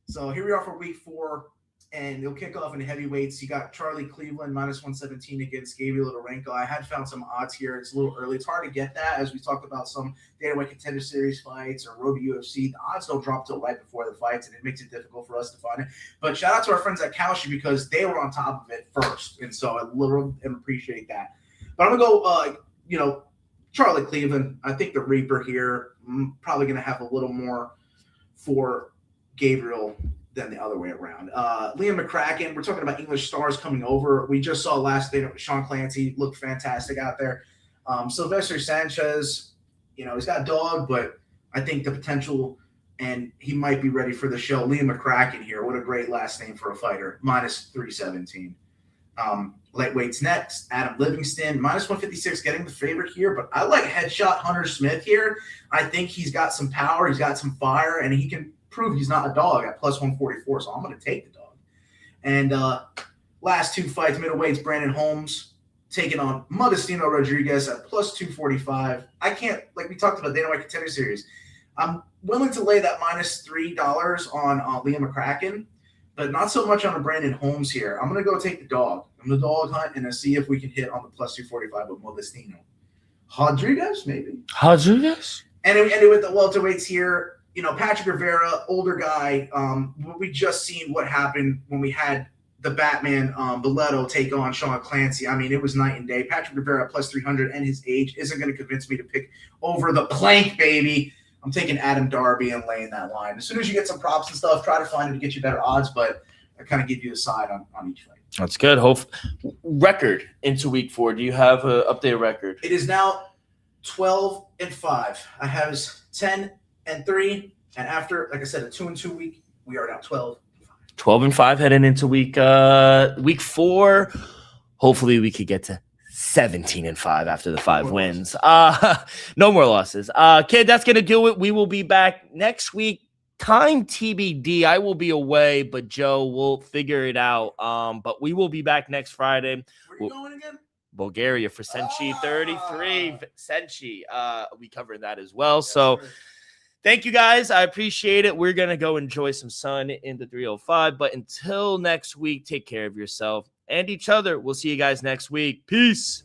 So here we are for week 4. and he'll kick off in heavyweights. You got Charlie Cleveland -117 against Gabriel Larenko. I had found some odds here. It's a little early. It's hard to get that, as we talked about some Dana White Contender Series fights or Road to UFC. The odds don't drop till right before the fights, and it makes it difficult for us to find it. But shout out to our friends at Kalshi because they were on top of it first, and so I literally appreciate that. But I'm gonna go, Charlie Cleveland. I think the Reaper here. I'm probably gonna have a little more for Gabriel than the other way around. Liam McCracken, we're talking about English stars coming over. We just saw last day Sean Clancy looked fantastic out there. Sylvester Sanchez, he's got a dog, but I think the potential, and he might be ready for the show. Liam McCracken here, what a great last name for a fighter, -317. Lightweights next, Adam Livingston, -156, getting the favorite here, but I like headshot Hunter Smith here. I think he's got some power, he's got some fire, and he can prove he's not a dog at +144, so I'm going to take the dog. And last two fights, middleweights, Brandon Holmes taking on Modestino Rodriguez at +245. I can't, like we talked about Dana White Contender Series, I'm willing to lay that -$3 on Liam McCracken, but not so much on a Brandon Holmes here. I'm going to go take the dog. I'm going to dog hunt and see if we can hit on the +245 with Modestino. Rodriguez, maybe. Rodriguez? And with the welterweights here, Patrick Rivera, older guy. We just seen what happened when we had the Batman Boleto take on Sean Clancy. I mean, it was night and day. Patrick Rivera +300 and his age isn't going to convince me to pick over the plank, baby. I'm taking Adam Darby and laying that line. As soon as you get some props and stuff, try to find it to get you better odds, but I kind of give you a side on each fight. That's good. Record into week 4. Do you have an updated record? It is now 12-5. I have 10-3, and after, like I said, a 2-2 week, we are now 12-5. 12-5 heading into week 4. Hopefully, we could get to 17-5 after the 5 wins. No more losses. Kid, that's gonna do it. We will be back next week. Time TBD. I will be away, but Joe will figure it out. But we will be back next Friday. Where are you going again? Bulgaria for Senchi 33. Senchi. We covered that as well. Yes, so sir. Thank you guys. I appreciate it. We're gonna go enjoy some sun in the 305. But until next week, take care of yourself and each other. We'll see you guys next week. Peace.